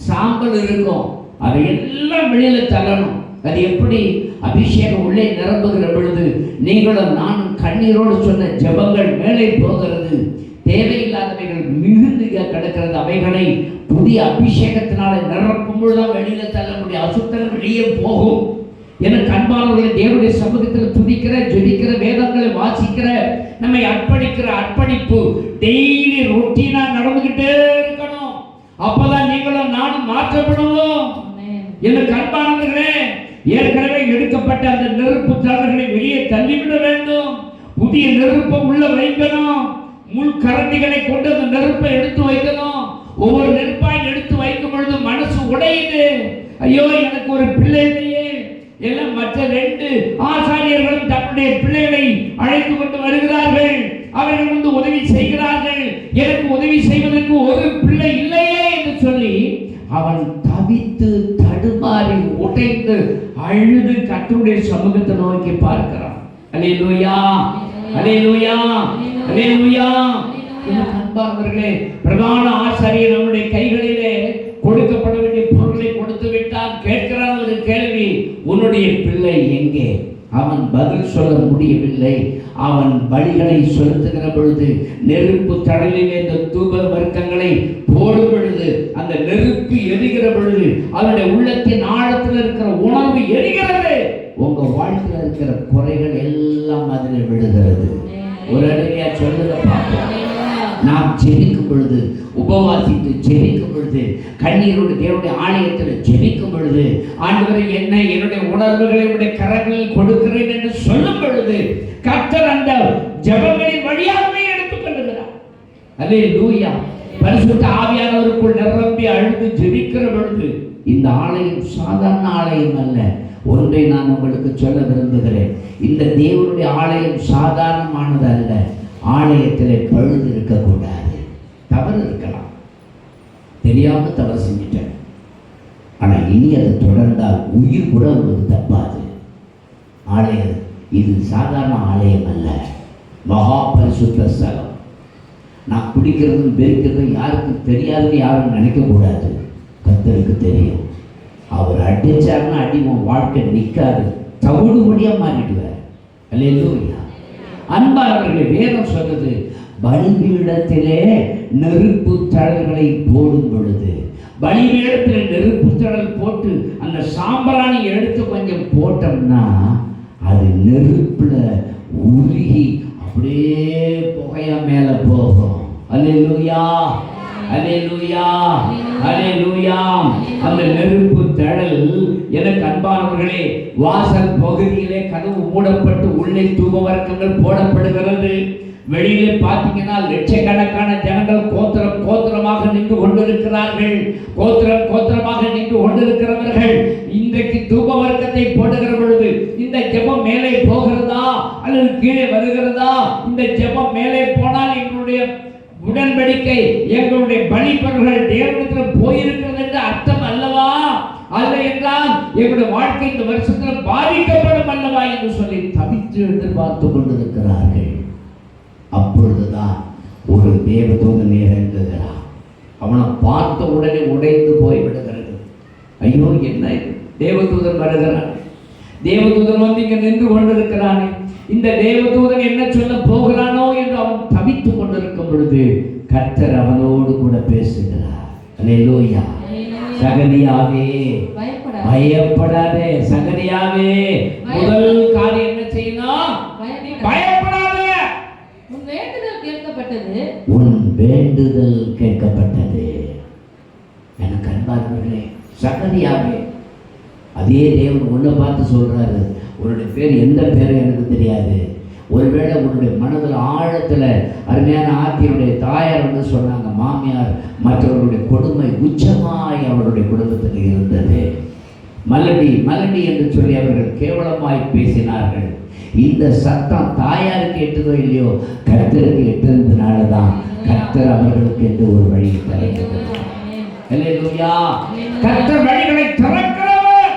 சாம்பல் இருக்கும், அதை எல்லாம் வெளியில தள்ளணும். அது எப்படி? அபிஷேகம் உள்ளே நிரம்புகிற பொழுது நீங்களும் நானும் கண்ணீரோடு சொன்ன ஜெபங்கள் மேலே போகிறது. தேவையில்லாதவைகள் மிகுந்து கிடக்கிறது. அவைகளை புதிய அபிஷேகத்தினால நிரப்பும் பொழுதுதான் வெளியில தள்ள முடியும். அசுத்தம் வெளியே போகும். எனக்கு அன்பானவர்களை, தேவனுடைய சமூகத்தில் துதிக்கிற, ஜெபிக்கிற, வேதங்களை வாசிக்கிற, நம்மை அர்ப்பணிக்கிற அர்ப்பணிப்பு டெய்லி ரொட்டீனா நடந்துகிட்டே இருக்கணும். அப்பதான் நீங்களும் நானும் மாற்றப்படுவோம். எனக்கு அன்பானவர்களே, ஏற்கனவே எடுக்கப்பட்ட அந்த நெருப்பு தளர்களை வெளியே தள்ளிவிட வேண்டும். புதிய நெருப்பை உள்ள வைக்கணும். முள் கரண்டிகளை கொண்டு அந்த நெருப்பை எடுத்து வைக்கணும். ஒவ்வொரு நெருப்பாய் எடுத்து வைக்கும் பொழுது மனசு உடையுது. ஐயோ, எனக்கு ஒரு பிள்ளை இல்லையே. எல்லாம் மற்ற 2 ஆசாரியர்களும் தன்னுடைய பிள்ளைகளை அழைத்து கொண்டு வருகிறார்கள். அவர்கள் வந்து உதவி செய்கிறார்கள். எனக்கு உதவி செய்வதற்கு ஒரு பிள்ளை இல்லையே என்று சொல்லி அவன் தவித்து தடுமாறி உடைந்து அழுது கர்த்தருடைய சமூகத்தை நோக்கி பார்க்கிறான். அல்லேலூயா, அல்லேலூயா, அல்லேலூயா. அன்பானவர்களே, பிரதான ஆசாரியர் நம்முடைய கைகளிலே கொடுக்கப்பட வேண்டிய பொருளை கொடுத்து விட்டான். கேட்கிறான் ஒரு கேள்வி, உன்னுடைய பிள்ளை எங்கே? அவன் பதில் சொல்ல முடியவில்லை. அவன் பலிகளை செலுத்துகிற பொழுது நெருப்பு தடலிலே இந்த தூப வர்க்கங்களை போடும் பொழுது அந்த நெருப்பு எரிகிற பொழுது அவனுடைய உள்ளத்தின் ஆழத்தில் இருக்கிற உணர்வு எரிகிறது. உங்க வாழ்க்கையில் இருக்கிற குறைகள் எல்லாம் அதில் விடுகிறது. ஒரு அடியா சொல்லுங்க பார்ப்போம். நாம் ஜெபிக்கும் பொழுது, உபவாசித்து ஜெபிக்கும் பொழுது, கண்ணீரோடு தேவனுடைய ஆலயத்தில் ஜெபிக்கும் பொழுது, ஆண்டவரே என்னை என்னுடைய உணர்வுகளை உடைய கரங்களில் கொடுக்கிறேன் என்று சொல்லும் பொழுது கர்த்தர் அந்த ஜெபங்களின் வழியாகவே எடுத்துக் கொள்ளுகிறார். அல்லேலூயா. பரிசுத்த ஆவியானவருக்குள் நிரம்பி அழுது ஜெபிக்கிற பொழுது, இந்த ஆலயம் சாதாரண ஆலயம் அல்ல. ஒன்றை நான் உங்களுக்கு சொல்ல விரும்புகிறேன். இந்த தேவனுடைய ஆலயம் சாதாரணமானது அல்ல. ஆலயத்தில் பழுது இருக்கக்கூடாது. தவறு இருக்கலாம், தெரியாம தவறு செஞ்சிட்டேன். ஆனால் இனி அது தொடர்ந்தால் உயிர் கூட ஒரு தப்பாது. ஆலயம் இது சாதாரண ஆலயம் அல்ல, மகா பரிசுத்த ஸ்தலம். நான் குடிக்கிறதும் வெறுக்கிறதும் யாருக்கும் தெரியாதுன்னு யாரும் நினைக்கக்கூடாது. கர்த்தருக்கு தெரியும். அவர் அடிச்சாருன்னா அடிமோன் வாழ்க்கை நிற்காது, தவிடுபடியா மாறிடுவார். அல்லேலூயா. அன்பானவர்களே, வேதம் சொல்றது, பலிபீடத்திலே நெருப்பு தழல்களை போடும் பொழுது, பலிபீடத்தில் நெருப்பு தழல் போட்டு அந்த சாம்பிராணி எடுத்து கொஞ்சம் போட்டோம்னா அது நெருப்புல உருகி அப்படியே புகையா மேல போகும். அல்லேலூயா, அல்லேலூயா, அல்லேலூயா. அந்த நெருப்பு தழல் எனக்கு அன்பானவர்களே, வாசல் பகுதியிலே கதவு மூடப்பட்டு உள்ளே தூப வர்க்கங்கள் போடப்படுகிறது. வெளியிலே பார்த்தீங்கன்னா லட்சக்கணக்கான ஜனங்கள் கோத்திரம் கோத்திரமாக நின்று கொண்டிருக்கிறார்கள். கோத்திரம் கோத்திரமாக நின்று கொண்டிருக்கிறவர்கள் இன்றைக்கு தூப வர்க்கத்தை போடுகிற பொழுது இந்த ஜெபம் மேலே போகிறதா அல்லது கீழே வருகிறதா? இந்த ஜெபம் மேலே போனால் எங்களுடைய உடன்படிக்கை, எங்களுடைய பலிபொருள்கள் தேவனிடத்தில் போயிருக்கிறது என்று அர்த்தம் அல்லவா? அல்ல என்றால் எங்களுடைய வாழ்க்கை இந்த வருஷத்தில் பாதிக்கப்படும் அல்லவா என்று சொல்லி தவித்து எதிர்பார்த்து கொண்டிருக்கிறார்கள். அப்பொழுதுதான் ஒரு தேவதூதன் இறங்குகிறான். அவனை பார்த்த உடனே உடைந்து போய் விடுகிறது. ஐயோ, என்ன தேவதூதன் வருகிறான், தேவதூதன் வந்து இங்க நின்று கொண்டிருக்கிறானே, இந்த தேவதூதன் என்ன சொல்ல போகிறானோ என்று அவன் தவித்துக் கொண்டிருக்கும் பொழுது கர்த்தர் அவனோடு கூட பேசுகிறார். அல்லேலூயா. சகரியாவே பயப்படாதே. சகரியாவே, முதல் காரியம் என்ன செய்யணும்? பயப்படாதே. உன் வேண்டுதல் கேட்கப்பட்டது. உன் வேண்டுதல் கேட்கப்பட்டது. எனக்கு அன்பானவர்களே, சகரியாவே, அதே தேவன் உன்னை பார்த்து சொல்றாரு, உன்னுடைய பேர் எந்த பேரும் எனக்கு தெரியாது. ஒருவேளை உன்னுடைய மனதில் ஆழத்தில் அருமையான ஆத்தியுடைய தாயார் வந்து சொன்னாங்க, மாமியார் மற்றவர்களுடைய கொடுமை உச்சமாய் அவருடைய குடும்பத்தில் இருந்தது. மலடி என்று சொல்லி அவர்கள் கேவலமாய் பேசினார்கள். இந்த சத்தம் தாயாருக்கு எட்டுதோ இல்லையோ, கர்த்தருக்கு எட்டுறதுனால தான் கர்த்தர் அவர்களுக்கு என்று ஒரு வழி தருகிறார். அல்லேலூயா. கர்த்தர் வழிகளை திறக்கிறவர்,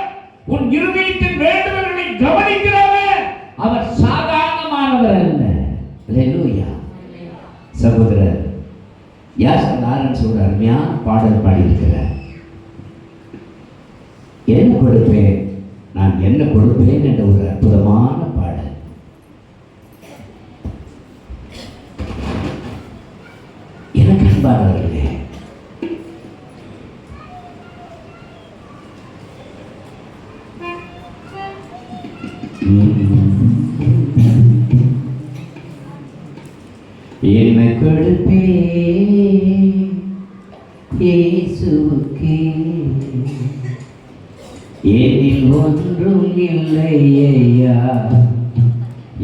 உன் இருதயத்தின் வேண்டுதல்களை கவனிக்கிறவர். அவர் சாதாரணமானவர் அல்ல. அல்லேலூயா. சகோதரர் யாசர் லாரன்ஸ் ஒரு அருமையான பாடல் பாடியிருக்கிறார். என்ன கொடுப்பேன், நான் என்ன கொடுப்பேன் என்ற ஒரு அற்புதமான பாடல். எனக்கு அன்பானவர்களே, என்ன கொடுப்பேன் இயேசுவுக்கே, என்னில் ஒன்றும் இல்லையா,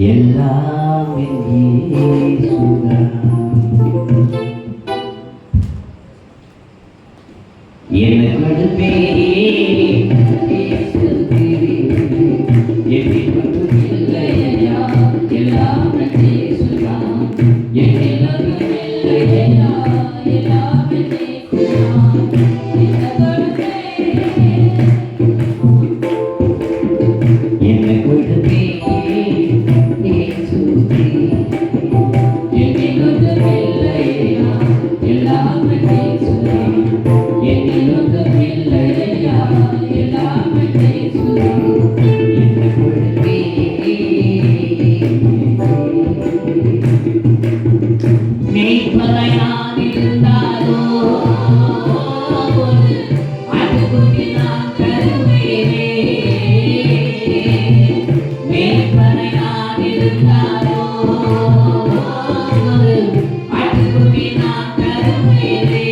எல்லாம் இயேசுதான். என்ன கொடுப்பேன் இயேசுவுக்கே, என்னில் ஒன்றும் இல்லையா, எல்லாம் இயேசுதான். என்னில் ஒன்றும் இல்லையா, எல்லாம் இயேசுதான். என்ன கொடுப்பேன் இயேசுவுக்கே, என்னில் ஒன்றும் இல்லையா, எல்லாம் இயேசுதான். என்னில் ஒன்றும் இல்லையா, எல்லாம் இயேசுதான். என்ன கொடுப்பேன் மெய்ப்பறையாதிருந்தாலோ அதுக்குட்டி நான் தருவேனே. மெய்ப்பறையாதிருந்தாலோ அதுக்குட்டி நான் தருவேனே.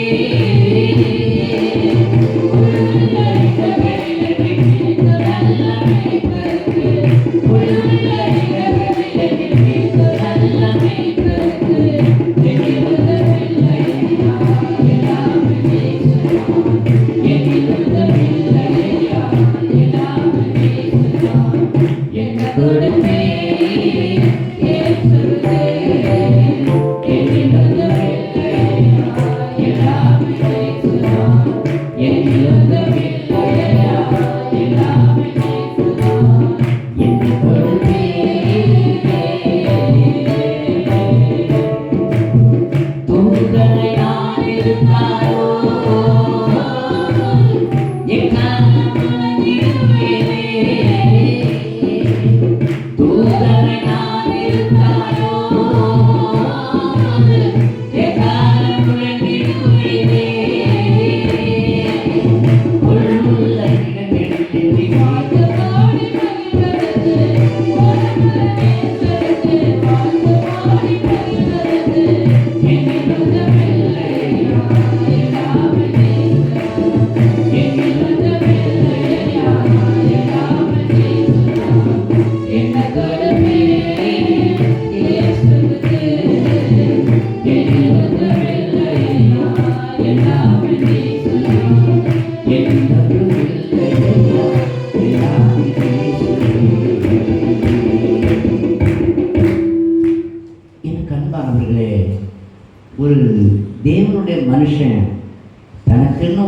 தூதனையாயிருந்தாரோ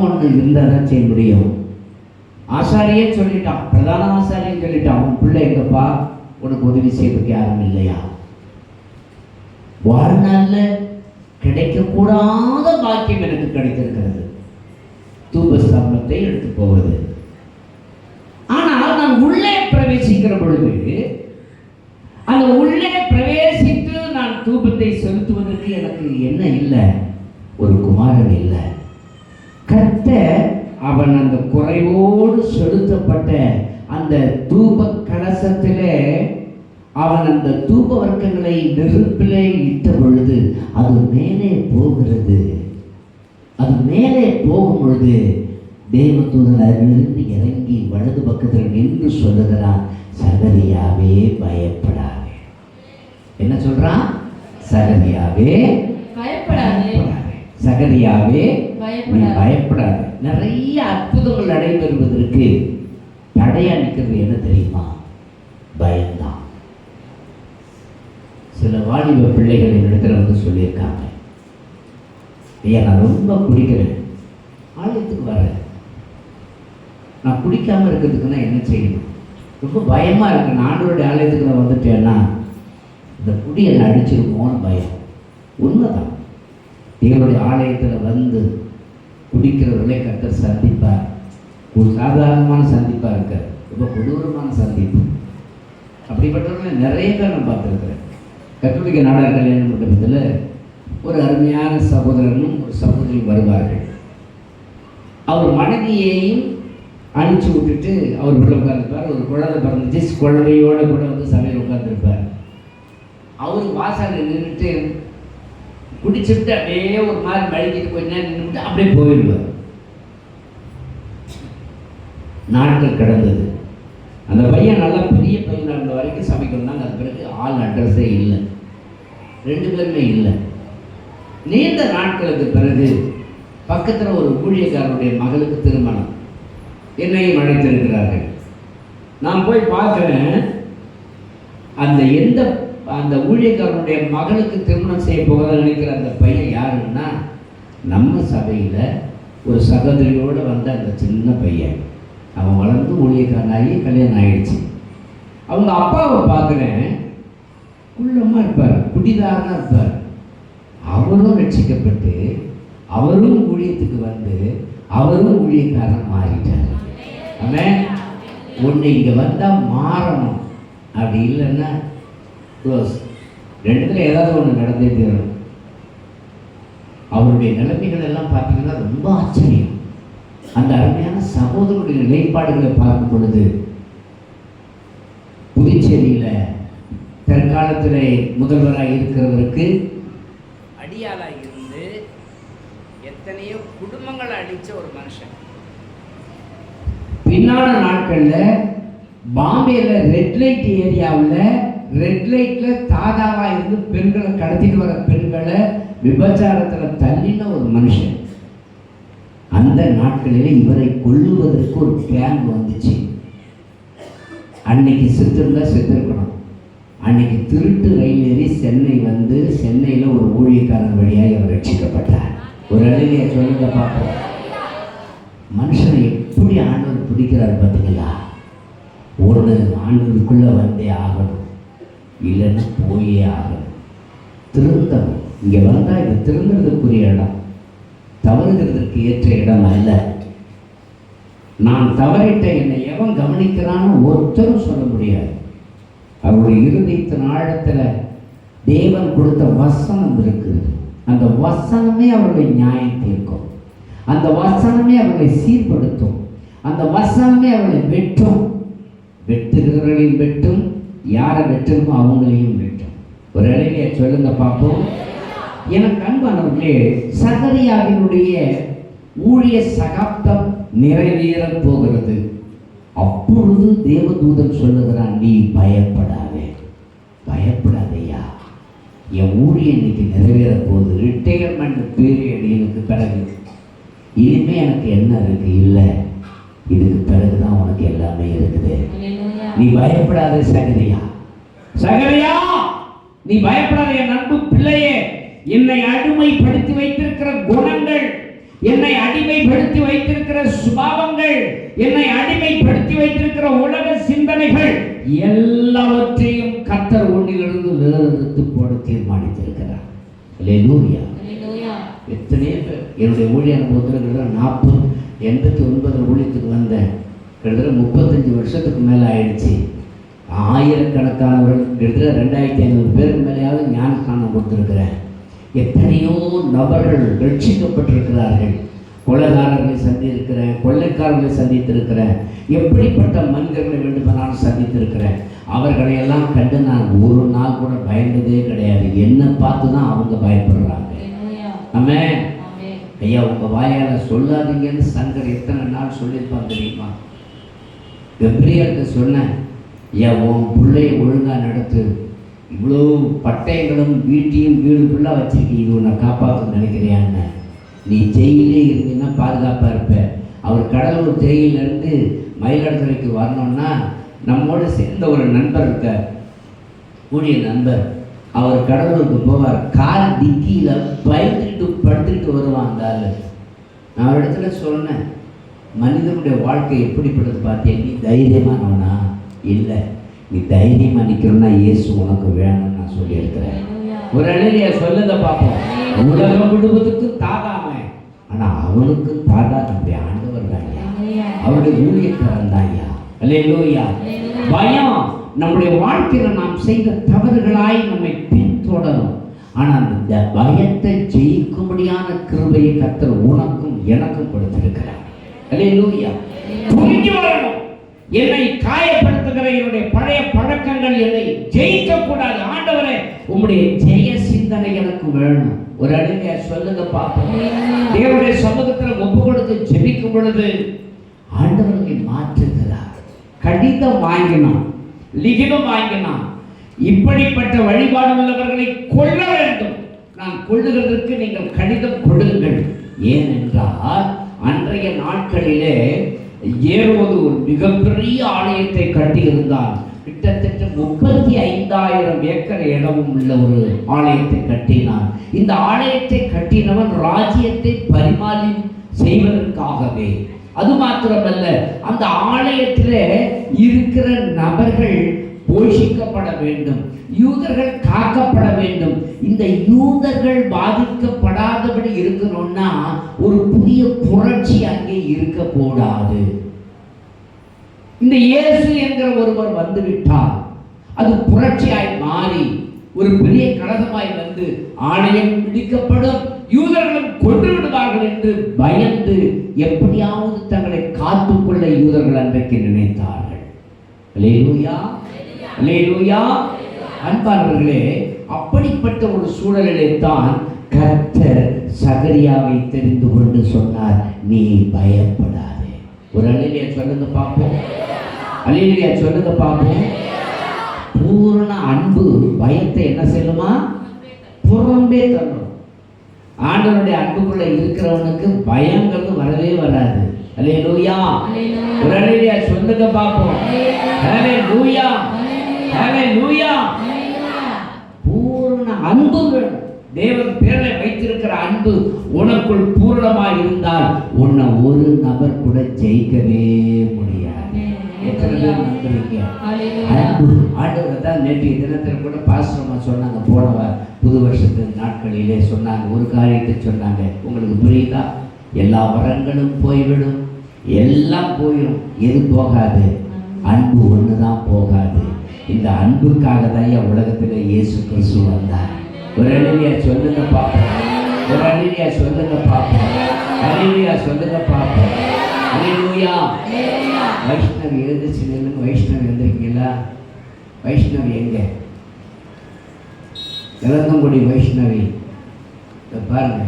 ஒன்று இருந்தால் தான் செய்ய முடியும். ஆசாரியே சொல்லிட்டான், பிரதான ஆசாரியும் சொல்லிட்டான், உன் பிள்ளை எங்கப்பா, உனக்கு உதவி செய்வதற்கு யாரும் இல்லையா? வாழ்நாளில் கிடைக்கக்கூடாத பாக்கியம் எனக்கு கிடைத்திருக்கிறது, தூபஸ்தம்பத்தை எடுத்து போவது. ஆனால் நான் உள்ளே பிரவேசிக்கிற பொழுது, அந்த உள்ளே பிரவேசித்து நான் தூபத்தை செலுத்துவதற்கு எனக்கு என்ன இல்லை? ஒரு குமாரன் இல்லை. கர்த்தர் அவன் அந்த குறைவோடு செலுத்தப்பட்ட அந்த தூப கலசத்திலே அவன் அந்த தூப வர்க்கங்களை நெருப்பிலே இட்ட பொழுது அது மேலே போகிறது. அது மேலே போகும் பொழுது தேவதூதன் அதிலிருந்து இறங்கி வலது பக்கத்தில் நின்று சொல்லுகிறான், சகரியாவே பயப்படாதே. என்ன சொல்றான்? சகரியாவே பயப்படாதே, சகரியாவே நீ பயப்படாதே. நிறைய அற்புதங்கள் நடைபெறுவதற்கு தடையா நிற்கிறது என்ன தெரியுமா? பயம்தான். சில வாலிப பிள்ளைகள் என்னிடத்துல வந்து சொல்லியிருக்காங்க, ஐயா நான் ரொம்ப குடிக்கிறேன், ஆலயத்துக்கு வரேன், நான் குடிக்காம இருக்கிறதுக்குன்னா என்ன செய்யணும்? ரொம்ப பயமா இருக்கு, நான் ஆண்டவருடைய ஆலயத்துக்கு நான் வந்துட்டேன்னா இந்த குடி என்னை அடிச்சிருமோன்னு பயம். உண்மைதான். தேவனுடைய ஆலயத்தில் வந்து குடிக்கிறவர்களை கர்த்தர் சந்திப்பார். ஒரு சாதாரணமான சந்திப்பாக இருக்கார், ரொம்ப கொடூரமான சந்திப்பு. அப்படிப்பட்டவர்களை நிறைய பேர் நான் பார்த்துருக்குறேன். கத்தோலிக்க நாடார் கல்யாண மண்டபத்தில் ஒரு அருமையான சகோதரனும் ஒரு சகோதரி வருவார்கள். அவர் மனைவியையும் அனுப்பிச்சி விட்டுட்டு அவர் உள்ள உட்காந்துருப்பார். ஒரு குழந்தை பிறந்துச்சு, குழந்தையோடு கூட வந்து சமையல் உட்காந்துருப்பார். அவர் வாசலில் நின்றுட்டு குடிச்சுட்டு அப்படியே ஒரு மாதிரி மழிக்கிட்டு கொஞ்ச நேரம் நின்றுட்டு அப்படியே போயிடுவார். நாட்கள் கடந்தது. அந்த பையன் நல்லா பெரிய பையனாக இருந்த வரைக்கும் சமைக்கணும்னாங்க. அது பிறகு ஆள் அட்ரஸே இல்லை, 2 பேருமே இல்லை. நீண்ட நாட்களுக்கு பிறகு பக்கத்தில் ஒரு ஊழியக்காரருடைய மகளுக்கு திருமணம், என்னையும் அழைத்திருக்கிறார்கள். நான் போய் பார்க்குறேன், அந்த ஊழியக்காரனுடைய மகளுக்கு திருமணம் செய்ய போகிறத நினைக்கிற அந்த பையன் யாருன்னா, நம்ம சபையில் ஒரு சகோதரியோடு வந்த அந்த சின்ன பையன். அவன் வளர்ந்து ஊழியக்காரனாகி கல்யாணம் ஆகிடுச்சு. அவங்க அப்பாவை பார்க்குறேன், குள்ளமாக இருப்பார், குடிதாரனாக இருப்பார். அவரும் ரட்சிக்கப்பட்டு அவரும் ஊழியத்துக்கு வந்து அவரும் ஊழியக்காரன் மாறிட்டார். அவன் ஒன்று இங்கே வந்தால் மாறணும், அப்படி இல்லைன்னா க்ளோஸ். 2த்துல ஏதாவது ஒன்று நடந்தே தீரணும். அவருடைய நிலைமைகள் எல்லாம் பார்த்தீங்கன்னா ரொம்ப ஆச்சரியம். அந்த அருமையான சகோதரருடைய நிலைப்பாடுகளை பார்க்கும் பொழுது, புதுச்சேரியில் தற்காலத்தில் முதல்வராக இருக்கிறவருக்கு அடியாளாக இருந்து எத்தனையோ குடும்பங்களை அழித்த ஒரு மனுஷன். பின்னான நாட்களில் பாம்பேல ரெட் லைட் ஏரியாவில் ரெட் லைட்டில் தாதாவாக இருந்து பெண்களை கடத்திட்டு வர பெண்களை விபச்சாரத்தில் தள்ளின ஒரு மனுஷன். அந்த நாட்களில் இவரை கொல்லுவதற்கு ஒரு கேங் வந்துச்சு. அன்னைக்கு செத்துருந்தா செத்துருக்கணும். அன்னைக்கு திருட்டு ரயில் ஏறி சென்னை வந்து சென்னையில் ஒரு ஊழியக்காரன் வழியாக இவர் ரட்சிக்கப்பட்டார். ஒரு அழகிய சொல்லுங்க பார்ப்போம். மனுஷனை எப்படி ஆண்டவர் பிடிக்கிறார் பார்த்தீங்களா? ஒன்று ஆண்டவருக்குள்ளே வந்தே ஆகணும், இல்லைன்னு போயே ஆகணும். திருந்தணும். இங்கே வந்தால் இது திருந்துறதுக்குரிய இடம், தவறுகிறதுக்கு ஏற்ற இடம் அல்ல. நான் தவறிட்ட என்னை எவன் கவனிக்கிறான்னு ஒருத்தரும் சொல்ல முடியாது. அவருடைய இருதயத்தின் ஆழத்தில் தேவன் கொடுத்த வசனம் இருக்குது. அந்த வசனமே அவருடைய நியாயம் தீர்க்கும். அந்த வசனமே அவர்களை சீர்படுத்தும். அந்த வசனமே அவர்களை வெட்டும். வெட்டுகிறவர்களையும் வெட்டும், யாரை வெட்டணுமோ அவங்களையும் வெட்டும். ஒரு இடையில சொல்லுங்க பார்ப்போம். எனக்கு அன்பானவர்களே, சகரியாவினுடைய ஊழிய சகாப்தம் நிறைவேற போகிறது. அப்பொழுது தேவதூதன் சொல்லுகிறான், நீ பயப்படாதே, பயப்படாதையா, என் ஊழியம் இன்னைக்கு நிறைவேற போகுது. ரிட்டையர்மெண்ட் பீரியட் எனக்கு பிறகு இனிமே எனக்கு என்ன இருக்கு? இல்லை, இதுக்கு பிறகுதான் உனக்கு எல்லாமே இருக்குது. நீ பயப்படாத சகரியா, சகரியா நீ பயப்படாத என் அன்பு பிள்ளையே. என்னை அடிமைப்படுத்தி வைத்திருக்கிற குணங்கள், என்னை அடிமைப்படுத்தி வைத்திருக்கிற சுபாவங்கள், என்னை அடிமைப்படுத்தி வைத்திருக்கிற உலக சிந்தனைகள் எல்லாவற்றையும் கர்த்தர் ஒன்றிலிருந்து வேறெடுத்து போட தீர்மானித்திருக்கிறார். அல்லேலூயா. எத்தனையோ பேர் என்னுடைய ஊழிய அனுபவத்தில் 89 ஊழியத்துக்கு வந்தேன். கிட்டத்தட்ட 35 வருஷத்துக்கு மேலே ஆயிடுச்சு. ஆயிரக்கணக்கானவர்கள், கிட்டத்தட்ட 2500 பேருக்கு மேலேயாவது ஞானஸ்தானம் கொடுத்துருக்கிறேன். எத்தனையோ நபர்கள் ரட்சிக்கப்பட்டிருக்கிறார்கள். கொலைகாரர்களை சந்தித்திருக்கிறேன், கொள்ளைக்காரர்களை சந்தித்திருக்கிறேன், எப்படிப்பட்ட மனிதர்களை வேண்டுமானாலும் சந்தித்திருக்கிறேன். அவர்களை எல்லாம் கண்டு நான் ஒரு நாள் கூட பயந்ததே கிடையாது. என்னை பார்த்து தான் அவங்க பயப்படுறாங்க. ஆமென். ஐயா, உங்க வாயால சொல்லாதீங்கன்னு சங்கர் எத்தனை நாள் சொல்லியிருப்பான் தெரியுமா? கப்ரியல்கிட்ட சொன்னேன், ஐயா உன் பிள்ளையை ஒழுங்கா நடத்து, இவ்வளோ பட்டயங்களும் வீட்டையும் வீடு ஃபுல்லாக வச்சிருக்கீங்க, இது உன்னை காப்பாற்ற நினைக்கிறியான்னு. நீ ஜெயிலே இருந்தீங்கன்னா பாதுகாப்பாக இருப்ப. அவர் கடலூர் ஜெயிலிருந்து மயிலாடுதுறைக்கு வரணும்னா நம்மோடு சேர்ந்த ஒரு நண்பர் இருக்கார், கூடிய நண்பர். அவர் கடலூருக்கு போவார், கார் டிக்கியில் பயந்துட்டு படுத்துக்கிட்டு வருவான். நான் ஒரு இடத்துல சொன்னேன், மனிதனுடைய வாழ்க்கை எப்படிப்பட்டது பார்த்தியா? நீ தைரியமானவனா? இல்லை, நீ தைரியமாக நிற்கணும்னா இயேசு உனக்கு வேணும்னு நான் சொல்லியிருக்கிறேன். ஒரு அழகிய சொல்லுங்க பார்ப்போம். உலகம் முழுவதுக்கும் தாகாம, ஆனால் அவனுக்கும் தாகா நம்முடைய ஆண்டவர் தான்யா, அவருடைய ஊழியக்காரன் தான்யா. அல்லேலூயா. பயம் நம்முடைய வாழ்க்கையில் நாம் செய்த தவறுகளாய் நம்மை பின்தொடரும். ஆனால் இந்த பயத்தை ஜெயிக்கும்படியான கிருபையை கர்த்தர் உனக்கும் எனக்கும் கொடுத்திருக்கிறார். அல்லேலூயா. புரிஞ்சு வரணும். என்னை காயப்படுத்துகிற என்னுடைய பழைய பழக்கங்கள் என்னை ஜெயிக்க கூடாது. ஆண்டவரே, உம்முடைய ஜெய சிந்தனை எனக்கு வேணும். ஒரு அழகிய சொல்லுங்க பார்ப்போம். தேவனுடைய சமூகத்தில் ஒப்பு கொடுத்து ஜெபிக்கும் பொழுது ஆண்டவர்களை மாற்றுகிறார். கடிதம் வாங்கினான், லிகிதம் வாங்கினான். இப்படிப்பட்ட வழிபாடு உள்ளவர்களை கொல்ல வேண்டும். நான் கொள்ளுகிறதற்கு நீங்கள் கடிதம் கொடுங்கள். ஏனென்றால் அன்றைய நாட்களிலே ஏரோது ஒரு மிகப்பெரிய ஆலயத்தை கட்டியிருந்தான். கிட்டத்தட்ட 35,000 ஏக்கர் இடமும் உள்ள ஒரு ஆலயத்தை கட்டினான். இந்த ஆலயத்தை கட்டினவன் ராஜ்யத்தை பரிமாறி செய்வதற்காகவே. அது மாத்திரமல்ல, அந்த ஆலயத்தில் இருக்கிற நபர்கள் போஷிக்கப்பட வேண்டும், யூதர்கள் காக்கப்பட வேண்டும். இந்த யூதர்கள் பாதிக்கப்படாதபடி இருக்கணும்னா ஒரு புதிய புரட்சி அங்கே இருக்கக்கூடாது. இந்த இயேசு என்கிற ஒருவர் வந்துவிட்டார், அது புரட்சியாய் மாறி ஒரு பெரிய கழகமாய் வந்து ஆலயம் பிடிக்கப்படும், யூதர்களும் கொன்று விடுவார்கள் என்று பயந்து எப்படியாவது தங்களை காத்துக்கொள்ள யூதர்கள் அன்றைக்கு நினைத்தார்கள். அல்லேலூயா, அல்லேலூயா. அன்பானவர்களே, அப்படிப்பட்ட ஒரு சூழலிலே தான் கர்த்தர் சகரியாவை தெரிந்து கொண்டு சொன்னார், நீ பயப்படாதே. ஒரு அல்லேலூயா சொல்லுங்க பார்ப்போம். அல்லேலூயா சொல்லுங்க பார்ப்போம். பூரண அன்பு பயத்தை என்ன செய்யுமா? புறம்பே தள்ளும். ஆண்டவருடைய அன்புக்குள்ள இருக்கிறவனுக்கு பயங்கிறது வரவே வராது. அல்லேலூயா. ஒரு அல்லேலூயா சொல்லுங்க பார்ப்போம். அல்லேலூயா, அல்லேலூயா. பூரண அன்பு வேணும். தேவன் பேரை வைத்திருக்கிற அன்பு உனக்குள் பூரணமாக இருந்தால் உன்னை ஒரு நபர் கூட ஜெயிக்கவே முடியாது. எத்தனை பேர் நம்புறீங்க? அன்பு ஆண்டவர் தான் நேற்றைய தினத்தில் கூட பாஸ்டர்மா சொன்னாங்க, போன புது வருஷத்து நாட்களிலே சொன்னாங்க, ஒரு காரியத்தை சொன்னாங்க. உங்களுக்கு புரியுதா? எல்லா வரங்களும் போய்விடும், எல்லாம் போயிடும், எது போகாது? அன்பு ஒன்று தான் போகாது. இந்த அன்புக்காக தான் உலகத்தில் இயேசு கிறிஸ்து வந்தார். ஒரு அல்லேலூயா சொல்லுங்க பார்ப்போம். ஒரு அல்லேலூயா சொல்லுங்க பார்ப்போம். அல்லேலூயா சொல்லுங்க பார்ப்போம். அல்லேலூயா. வைஷ்ணவி எழுந்துச்சு நில்லுங்க. வைஷ்ணவி எழுந்திருக்கீங்களா? வைஷ்ணவி எங்க? இளங்கங்குடி வைஷ்ணவி பாருங்க,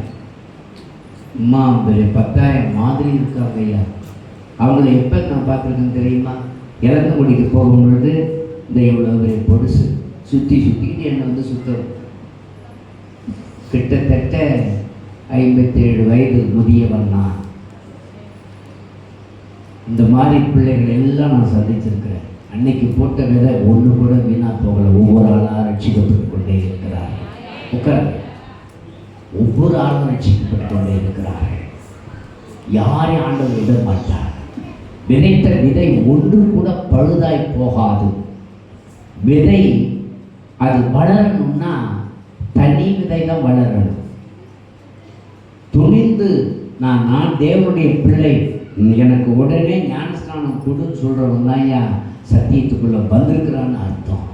அம்மா பெரிய 10,000 மாதிரி இருக்காங்க ஐயா. அவங்கள எப்போ நான் பார்த்துருக்கேன்னு தெரியுமா? இளங்கங்குடிக்கு போகும்பொழுது இந்த இவ்வளோ பெரிய பொடுசு சுற்றி சுற்றிக்கிட்டு என்னை வந்து சுத்தம். கிட்டத்தட்ட 57 வயது முதியவன் நான். இந்த மாதிரி பிள்ளைகள் எல்லாம் நான் சந்திச்சிருக்கிறேன். அன்னைக்கு போட்ட விதை ஒன்று கூட வீணாக போகலை. ஒவ்வொரு ஆளாக ரட்சிக்கப்பட்டு கொண்டே இருக்கிறார்கள். உட்கார். ஒவ்வொரு ஆளும் ரட்சிக்கப்பட்டு கொண்டே இருக்கிறார்கள். யாரையும் ஆண்டவர் விட மாட்டார். விதைத்த விதை ஒன்று கூட பழுதாய் போகாது. விதை அது வளரணும்னா தனி விதை தான் வளரணும். துணிந்து நான் தேவனுடைய பிள்ளை, எனக்கு உடனே ஞானஸ்நானம் கொடுன்னு சொல்கிறவன் தான் ஏன் சத்தியத்துக்குள்ளே வந்திருக்கிறான்னு அர்த்தம்.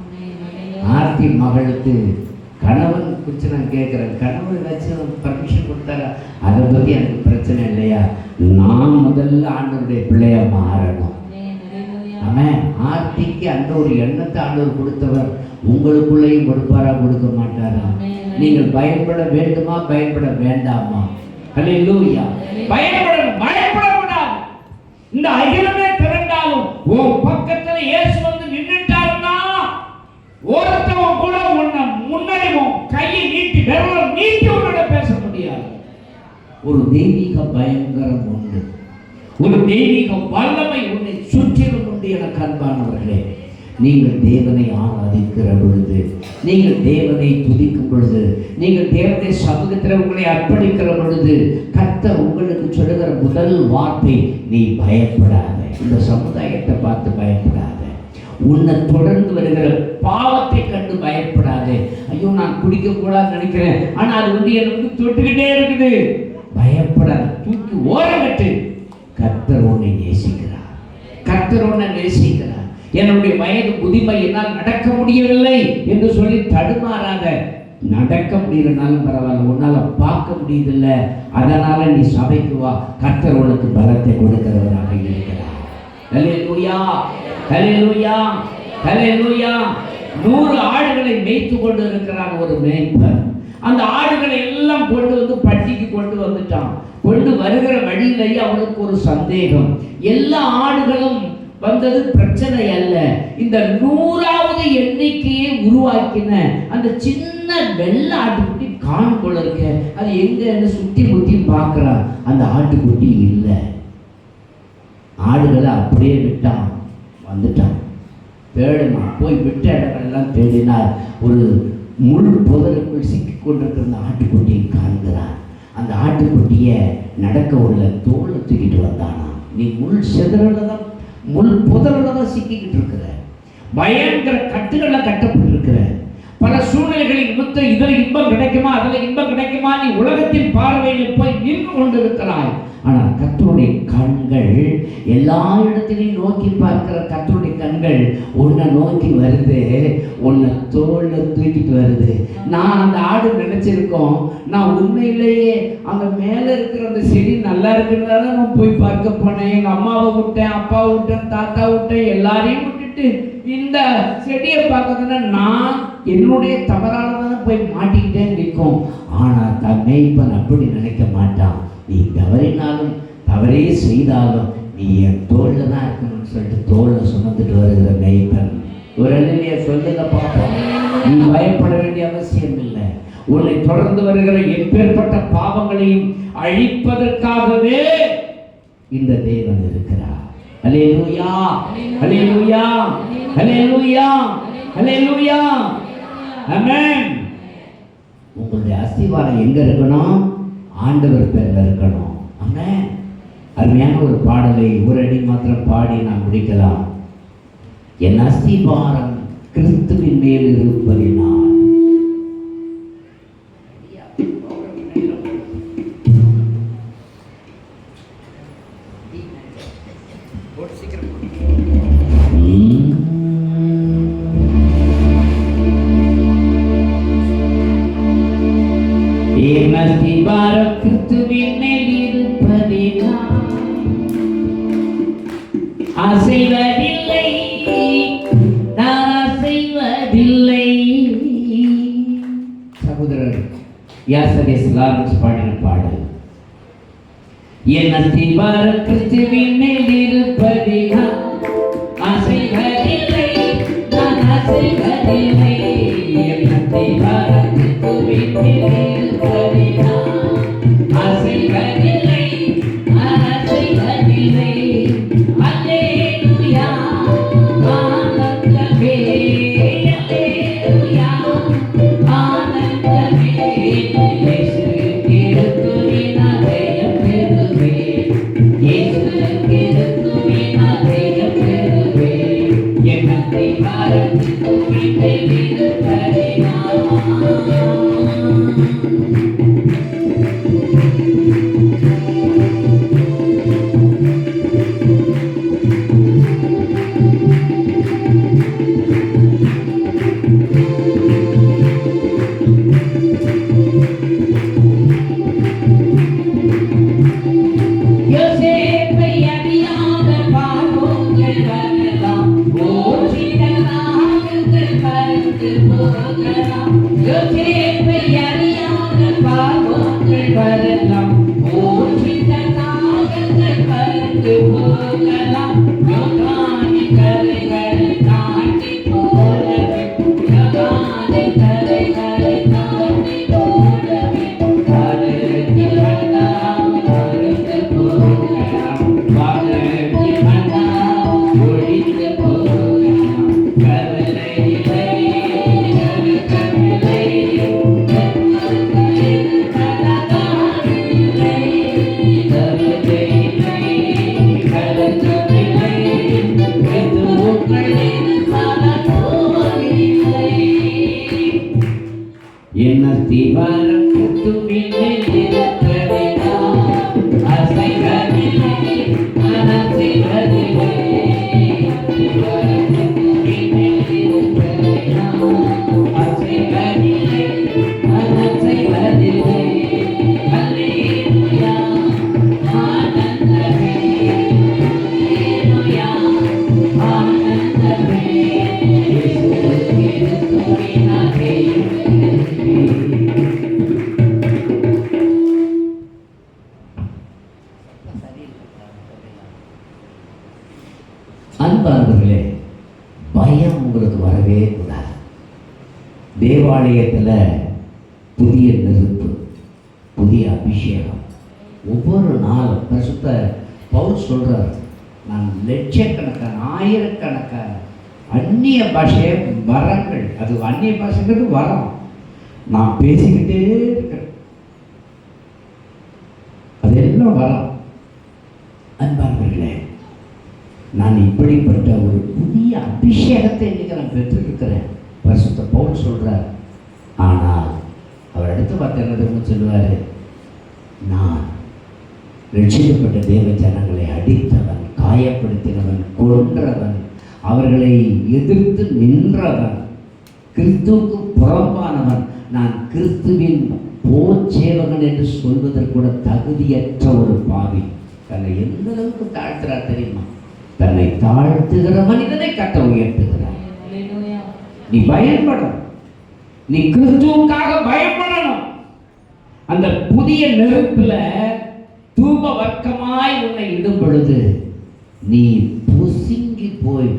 ஆர்த்தி மகளுக்கு கணவன் குறித்து நான் கேட்குறேன், கணவன் ஏதாச்சும் பர்மிஷன் கொடுத்தாரா? அதை பற்றி எனக்கு பிரச்சனை இல்லையா? நான் முதல்ல ஆண்டவருடைய பிள்ளையா மாறணும். ஆமாம். ஆர்த்திக்கு அந்த ஒரு எண்ணத்தை ஆண்டவர் கொடுத்தவர் உங்களுக்குள்ளேயும் கொடுப்பாரா, கொடுக்க மாட்டாரா? நீங்கள் பயப்பட வேண்டுமா, பயப்பட வேண்டாமா? ஹல்லேலூயா. பயப்படக்கூடாது. இந்த அகிலமே திரண்டாலும் உன் பக்கத்துல இயேசு வந்து நின்னுட்டாருன்னா ஒருத்தவன் கூட உன்னை முன்னறிவும் கையை நீட்டி விரல் நீட்டி உன்னோட பேச முடியாது. ஒரு தெய்வீக பயங்கரம் உண்டு, ஒரு தெய்வீக வல்லமை உன்னை சுற்றிலும் உண்டு. எனக்கு அன்பானவர்களே, நீங்கள் தேவனை ஆராதிக்கிற பொழுது, நீங்கள் தேவனை துதிக்கும் பொழுது, நீங்கள் தேவனை சமூகத்தில் உங்களை அர்ப்பணிக்கிற பொழுது, கர்த்தர் உங்களுக்கு சொல்லுகிற முதல் வார்த்தை, நீ பயப்படாத. இந்த சமுதாயத்தை பார்த்து பயப்படாத. உன்னை தொடர்ந்து வருகிற பாவத்தை கண்டு பயப்படாத. ஐயோ நான் குடிக்கக்கூடாதுன்னு நினைக்கிறேன், ஆனால் அது வந்து எனக்கு தொட்டுக்கிட்டே இருக்குது. பயப்படாத, தூக்கி ஓரங்கட்டு. கர்த்தர் உன்னை நேசிக்கிறார், கர்த்தர் உன்னை நேசிக்கிறார். என்னுடைய வயது முதுமை, என்னால் நடக்க முடியவில்லை என்று சொல்லி தடுமாறாத. நடக்க முடியலனாலும் பரவாயில்ல, உன்னால பார்க்க முடியுதில்ல, அதனால நீ சபைக்கு வா. கர்த்தர் உனக்கு பலத்தை கொடுக்கிறவராக இருக்கிறார். ஹல்லேலூயா, ஹல்லேலூயா, ஹல்லேலூயா. 100 ஆடுகளை மேய்த்து கொண்டு இருக்கிறான் ஒரு மேய்ப்பன். அந்த ஆடுகளை எல்லாம் கொண்டு வந்து பட்டிக்கு கொண்டு வந்துட்டான். கொண்டு வருகிற வழியிலேயே அவனுக்கு ஒரு சந்தேகம். எல்லா ஆடுகளும் வந்தது பிரச்சனை அல்ல. இந்த 100வது எண்ணிக்கையை உருவாக்கின அந்த சின்ன வெள்ளை ஆட்டுக்குட்டி காணும் போல இருக்க. அது எங்கன்னு சுத்தி முத்தி பார்க்கிறான். அந்த ஆட்டுக்குட்டி இல்லை. ஆடுகளை அப்படியே விட்டான், வந்துட்டான். தேடினா, போய் விட்ட இடங்களெல்லாம் தேடினார். ஒரு முள் புதருக்குள் சிக்கி கொண்டிருக்கிற அந்த ஆட்டுக்குட்டியை காண்கிறார். அந்த ஆட்டுக்குட்டியை நடக்க உள்ள தோலை தூக்கிட்டு வந்தானா. நீ முள் செதறல தான், முள் புதரில் தான் சிக்கிக்கிட்டு இருக்கிற, பயங்கர கட்டுகளில் கட்டப்பட்டிருக்கிற, பல சூழ்நிலைகளில் நிமித்தம் இதில் இன்பம் கிடைக்குமா, அதில் இன்பம் கிடைக்குமா, நீ உலகத்தின் பார்வையில் போய் நின்று கொண்டிருக்கிறாய். ஆனால் கர்த்தருடைய கண்கள் எல்லா இடத்திலையும் நோக்கி பார்க்கிற கர்த்தருடைய கண்கள் உன்னை நோக்கி வருது, உன்னை தோல்ல தூக்கிட்டு வருது. நான் அந்த ஆடு நினைச்சிருக்கோம், நான் உண்மையிலேயே அங்க மேல இருக்கிற அந்த செடி நல்லா இருக்கிறதால நான் போய் பார்க்க போனேன். எங்க அம்மாவை விட்டேன், அப்பாவை விட்டேன், தாத்தா விட்டேன், எல்லாரையும் விட்டுட்டு இந்த செடியை பார்க்கறதுன்னா நான் என்னுடைய தவறால தானே போய் மாட்டிக்கிட்டேன்னு நிற்கும். ஆனா தன் மேய்ப்பன் அப்படி நினைக்க மாட்டான். நீ தவறினாலும் தவறே செய்தாலும் நீ என் தோல்ல தான் இருக்கணும்னு சொல்லிட்டு தோல்ல சுமந்துட்டு வருகிற மேய்ப்பன். ஒரு இல்லையா சொல்லுங்க பார்ப்போம். நீ பயப்பட வேண்டிய அவசியம் இல்லை. உன்னை தொடர்ந்து வருகிற எப்பேற்பட்ட பாவங்களையும் அழிப்பதற்காகவே இந்த தேவன் இருக்கிறார். ஹல்லேலூயா, ஹல்லேலூயா, ஹல்லேலூயா, ஹல்லேலூயா, ஆமென். உங்களுடைய அஸ்திவாரம் எங்க இருக்கணும்? ஆண்டவர் பேர்ல இருக்கணும். ஆமென். அருமையான ஒரு பாடலை ஒரு அடி மாத்திரம் பாடி நாம் முடிக்கலாம். என் அஸ்திவாரம் கிறிஸ்துவின் மேல் இருப்பதினால். அசைவதில்லை, நான் அசைவதில்லை. சகோதரர் யாசகேஸ் லாரன்ஸ் பாடின பாடல். என் அஸ்திவாரம் கிறிஸ்துவின் மேல் இருப்பதினால் அசைவதில்லை, நான் அசைவதில்லை. என் அஸ்திவாரம் கிறிஸ்துவின் மேல் இருப்பதினால் அசைவதில்லை, நான் அசைவதில்லை. அல்லேலூயா, ஆனந்தமே, அல்லேலூயா, ஆனந்தமே. இயேசு கிறிஸ்துவின் ஜெயம் பெறுவேன். அன்பானவர்களே, பயம் உங்களுக்கு வரவே கூடாது. தேவாலயத்தில் புதிய நெருப்பு, புதிய அபிஷேகம் ஒவ்வொரு நாளும் பரிசுத்த பவுல் சொல்றார், நான் லட்சக்கணக்கான ஆயிரக்கணக்கான அந்நிய பாஷை வரங்கள், அது அந்நிய பாஷைங்கிறது வரம், நான் பேசிக்கிட்டே இருக்கிறேன், அதெல்லாம் வரம். அன்பானவர்களே, நான் இப்படிப்பட்ட ஒரு புதிய அபிஷேகத்தை இன்னைக்கு நான் பெற்றிருக்கிறேன் பரிசுத்த பவுல் சொல்றார். ஆனால் அவர் அடுத்து பார்த்து என்ன தெரியுமா சொல்லுவார், நான் ரட்சிக்கப்பட்ட தேவ ஜனங்களை அடித்தவன், காயப்படுத்தினவன், கொன்றவன், அவர்களை எதிர்த்து நின்றவன், கிறிஸ்துவுக்கு புறம்பானவன், நான் கிறிஸ்துவின் போச்சேவகன் என்று சொல்வதற்கு கூட தகுதியற்ற ஒரு பாவி. தன்னை எந்த அளவுக்கு தாழ்த்துறார் தெரியுமா? தன்னை தாழ்த்துகிற மனிதனை கர்த்தர் உயர்த்துகிறார். நீ பயப்படணும், நீ கிறிஸ்துவுக்காக பயப்படணும். அந்த புதிய நெருப்புல தூப வர்க்கமாய் உன்னை இடும் பொழுது நீ புசுங்கி போய்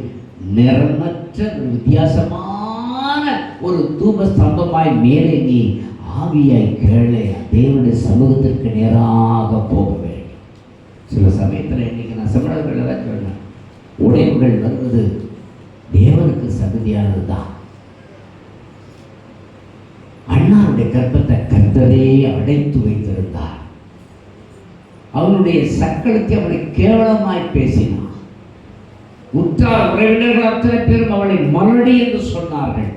நிறமற்ற வித்தியாசமான ஒரு தூப ஸ்தம்பமாய் மேலே நீ ஆவியாய் கீழே தேவனுடைய சமூகத்திற்கு நேராக போக வேண்டும். சில சமயத்தில் இன்னைக்கு நான் சமணர்கள் தான் சொன்னேன், உடைவுகள் வருவது தேவனுக்கு சகதியானது தான். அண்ணாருடைய கர்ப்பத்தை கர்த்தரே அடைத்து வைத்திருந்தார். அவனுடைய சக்களத்தை அவனை கேவலமாய் பேசினான். உற்றார் உறவினர்கள் அத்தனை பேரும் அவளை மலடி என்று சொன்னார்கள்,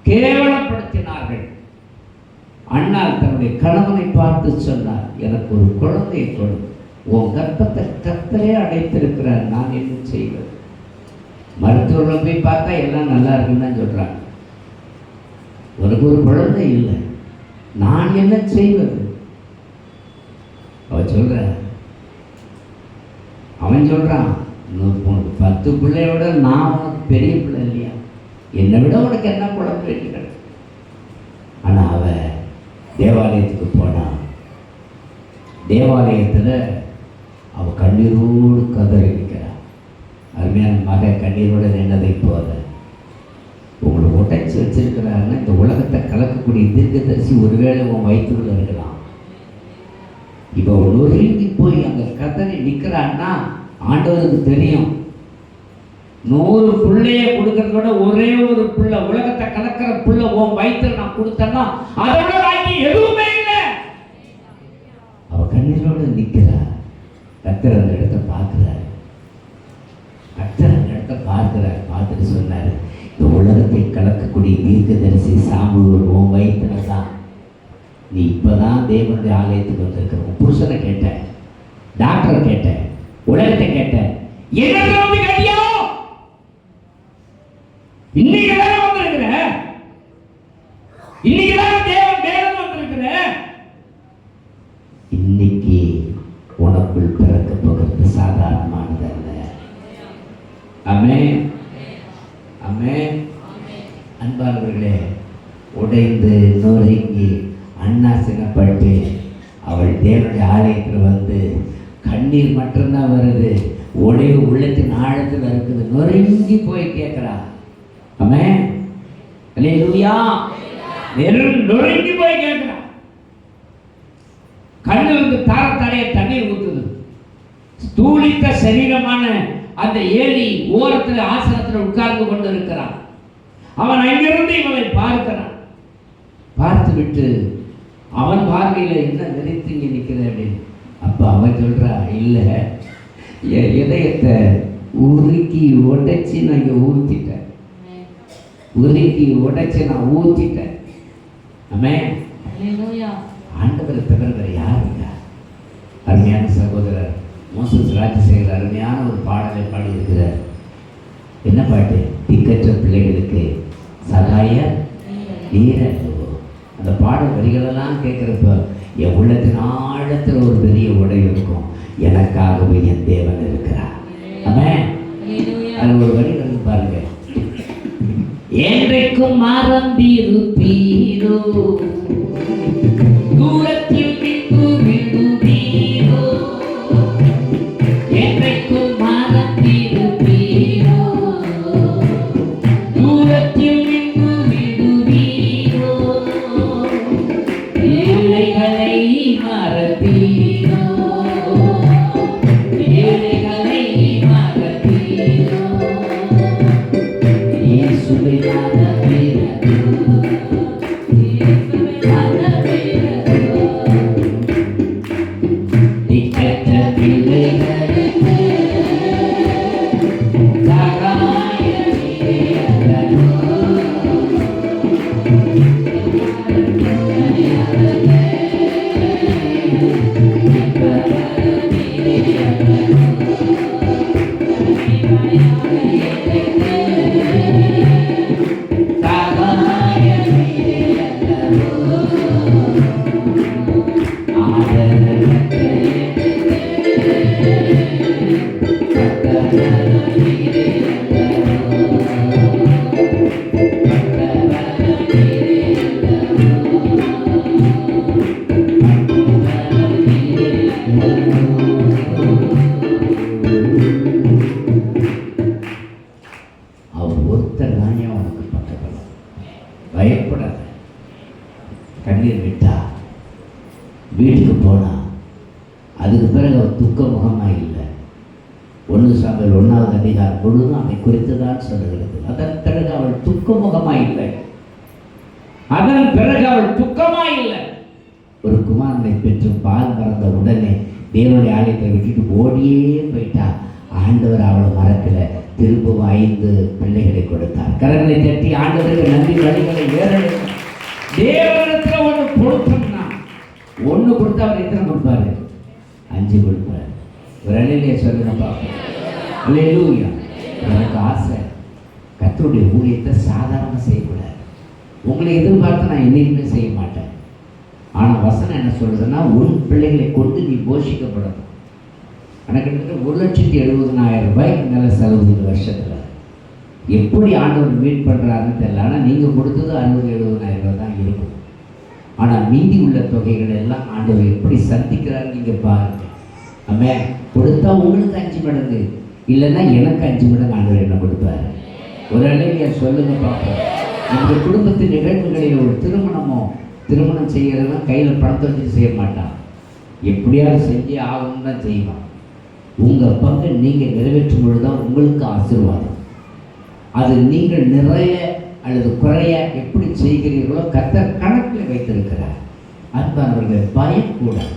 கேவலப்படுத்தினார்கள். அண்ணார் தன்னுடைய கணவனை பார்த்து சொன்னார், எனக்கு ஒரு குழந்தையை கொடு, உன் கர்ப்பத்தை கர்த்தரே அடைத்திருக்கிறார், நான் என்ன செய்வது? மருத்துவர்கள் போய் பார்த்தா எல்லாம் நல்லா இருக்குன்னு தான் சொல்றாங்க. உனக்கு ஒரு குழந்தை இல்லை, நான் என்ன செய்வது? அவன் சொல்றான், 10 பிள்ளையோட நான் உனக்கு பெரிய பிள்ளை இல்லையா? என்னை விட உனக்கு என்ன குழந்தை இருக்கிறது? ஆனா அவ தேவாலயத்துக்கு போனான். தேவாலயத்தில் அவ கண்ணீரோடு கதறி நிற்கிறான். அருமையான மக கண்ணீரோடு நின்னதை போல உங்களை ஒட்டச்சு வச்சிருக்கிறாருன்னா இந்த உலகத்தை கலக்கக்கூடிய தீர்க்கதரிசி ஒருவேளை உன் வயிற்றுக்குள்ள இருக்கலாம். இப்போ நொறுங்கி போய் அங்கே கதறி நிற்கிறான்னா ஆண்டவருக்கு தெரியும், 100 பிள்ளைய கொடுக்கறத விட ஒரே ஒரு பிள்ளை, உலகத்தை கலக்கிற பிள்ளை உன் வயிற்றுல நான் கொடுத்தேன்னா அதோட வாங்கி எதுவுமே இல்லை. அவ கண்ணீரோடு நிற்கிறார். கர்த்தர் அந்த இடத்தை பார்க்கிறார். கர்த்தர் அந்த இடத்தை பார்க்கிறார். பார்த்துட்டு சொன்னார், இந்த உலகத்தை கலக்கக்கூடிய தீர்க்கதரிசி சாமுவேல் உன் வயிற்றுல தான். நீ இப்பதான் தேவனுடைய ஆலயத்துக்கு வந்திருக்கிற. உன் புருஷனை கேட்ட, டாக்டரை கேட்ட, உலகத்தை கேட்ட, என்ன கேட்டியோ? இன்னைக்கு தானே வந்திருக்கிற, இன்னைக்கு தானே தேவன் வேதம் வந்திருக்கிற. இன்னைக்கு உனக்குள் பிறக்க போகிறது சாதாரணமானது அல்ல. ஆமென், ஆமென். அன்பானவர்களே, உடைந்து நொறுங்கி அண்ணாசினப்பட்டு அவள் தேவனுடைய ஆலயத்தில் வந்து கண்ணீர் மட்டும்தான் வருது, உடைவு உள்ளத்தின் ஆழத்தில் இருக்குது. நொறுங்கி போய் கேட்கிறா. ஆமென், அல்லேலூயா. நொறுங்கி போய் கேட்கிறா. கண்ணிலிருந்து தாரத்தாரைய தண்ணீர் ஊத்துது. ஸ்தூலித்த சரீரமான அந்த ஏலி ஓரத்தில் ஆசனத்தில் உட்கார்ந்து கொண்டு இருக்கிறான். அவன் அங்கிருந்து இவனை பார்க்கிறான். பார்த்து விட்டு அவன் பார்வையில என்ன நினைத்து இங்கே நிற்கிற அப்படின்னு. அப்ப அவன் சொல்றா, இல்லை, என் இதயத்தை உருக்கி உடைச்சி நான் இங்கே ஊற்றிட்டேன், உருக்கி உடைச்சி நான் ஊற்றிட்டேன். ஆமென். ஆண்டவரை தவிர யாருங்க? அருமையான சகோதரர் மோசஸ் ராஜசேகர் அருமையான ஒரு பாடலை பாடியிருக்கிறார். என்ன பாட்டு? திக்கற்ற பிள்ளைகளுக்கு சகாய நீரோ. அந்த பாடல் வரிகளெல்லாம் கேட்குறப்ப என் உள்ளத்தின் ஆழத்தில் ஒரு பெரிய உடை இருக்கும். எனக்காகவே என் தேவன் இருக்கிறார். ஆமென். அது ஒரு வரி வந்து பாருங்க. என்றைக்கும் மறந்திருப்பீரோ, தூரத்தில் விட்டு விடுவீரோ, என்றைக்கும் மறந்திருப்பீரோ, சாமுவேல் 1வது அதிகாரம் முழுதும் அதை குறித்து தான் சொல்லுகிறது. அதன் பிறகு அவள் துக்கமுகமாயில்லை. ஒரு குமாரனை பெற்று பால் மறந்த உடனே தேவனுடைய ஆலயத்தை விட்டுட்டு ஓடியே போயிட்டா. ஆண்டவர் அவளை மறக்கல, திரும்பவும் 5 பிள்ளைகளை கொடுத்தார். கரங்களை தட்டி ஆண்டவருக்கு நன்றி வழிகளை ஏறெடுக்க. தேவனிடத்தில் ஒன்று கொடுத்தோம்னா, ஒன்று கொடுத்தா அவர் எத்தனை கொடுப்பாரு? 5 கொடுப்பாரு. ஒரு அலையிலே சொல்லுங்க பார்ப்போம். அல்லேலூயா. எனக்கு ஆசை, கர்த்தருடைய ஊழியத்தை சாதாரண செய்யக்கூடாது. உங்களை எதிர்பார்த்து நான் என்னைக்குமே செய்ய மாட்டேன். ஆனால் வசனம் என்ன சொல்றதுன்னா, உன் பிள்ளைகளை கொண்டு நீ போஷிக்கப்படணும். எனக்கு கிட்டத்தட்ட 1,70,000 ரூபாய்க்கு மேலே செலவு இந்த வருஷத்தில். எப்படி ஆண்டவர் மீட் பண்ணுறாருன்னு தெரியல. ஆனால் நீங்கள் கொடுத்தது 60,000-70,000 ரூபாய் தான் இருக்கும். ஆனால் மீதி உள்ள தொகைகள் எல்லாம் ஆண்டவர் எப்படி சந்திக்கிறாரு நீங்கள் பாருங்க. நம்ம கொடுத்தா உங்களுக்கு 5 மடங்கு, இல்லைன்னா எனக்கு 5 மடங்கு ஆண்டவர் என்ன கொடுப்பாரு. ஒரு அழகிய சொல்லுங்க பார்ப்போம். நம்ம குடும்பத்தின் நிகழ்வுகளில் ஒரு திருமணம் செய்கிறதுனா கையில் பணத்தை வச்சு செய்ய மாட்டான். எப்படியாவது செஞ்சு ஆகணும்னு தான் செய்வான். உங்கள் பங்கை நீங்கள் நிறைவேற்றும் பொழுது தான் உங்களுக்கு ஆசீர்வாதம். அது நீங்கள் நிறைய அல்லது குறைய எப்படி செய்கிறீர்களோ கர்த்தர் கணக்கில் வைத்திருக்கிறார். அன்பானவர்கள், பயக்கூடாது.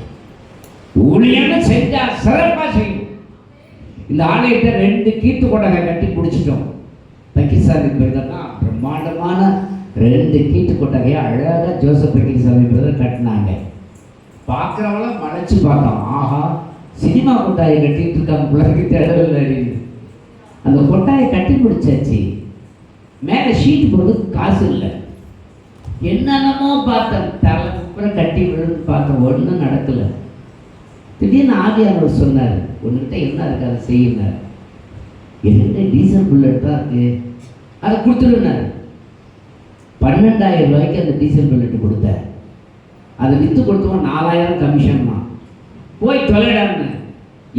ஊழியன்னு செஞ்சா சிறப்பாக செய்யும். இந்த ஆலயத்தை 2 கீத்து கொட்டகை கட்டி பிடிச்சிட்டோம். பக்கிசாமி பிரதர் தான் பிரம்மாண்டமான 2 கீட்டு கொட்டகையை அழகாக ஜோசப் பக்கிசாமி பிரதர் கட்டினாங்க. பார்க்குறவங்களாம் மலைச்சு பார்த்தோம். ஆஹா, சினிமா கொட்டாயை கட்டிட்டு இருக்காங்க பிள்ளைக்கு தேடல். அந்த கொட்டாயை கட்டி பிடிச்சாச்சு. மேலே ஷீட் போட்டு காசு இல்லை. என்னென்னமோ பார்த்தேன், தலை குப்புற கட்டி விழுந்து பார்த்தேன், ஒன்றும் நடக்கலை. திடீர்னு ஆவியானவர் சொன்னார், உன்கிட்ட என்ன இருக்கு அதை செய்யினார். என்கிட்ட டீசல் புல்லட் தான் இருக்கு, அதை கொடுத்துருனார். 12,000 ரூபாய்க்கு அந்த டீசல் புல்லட்டு கொடுத்தார். அதை விற்று கொடுத்தோம் 4,000 கமிஷன் தான். போய் தொலைடான்னு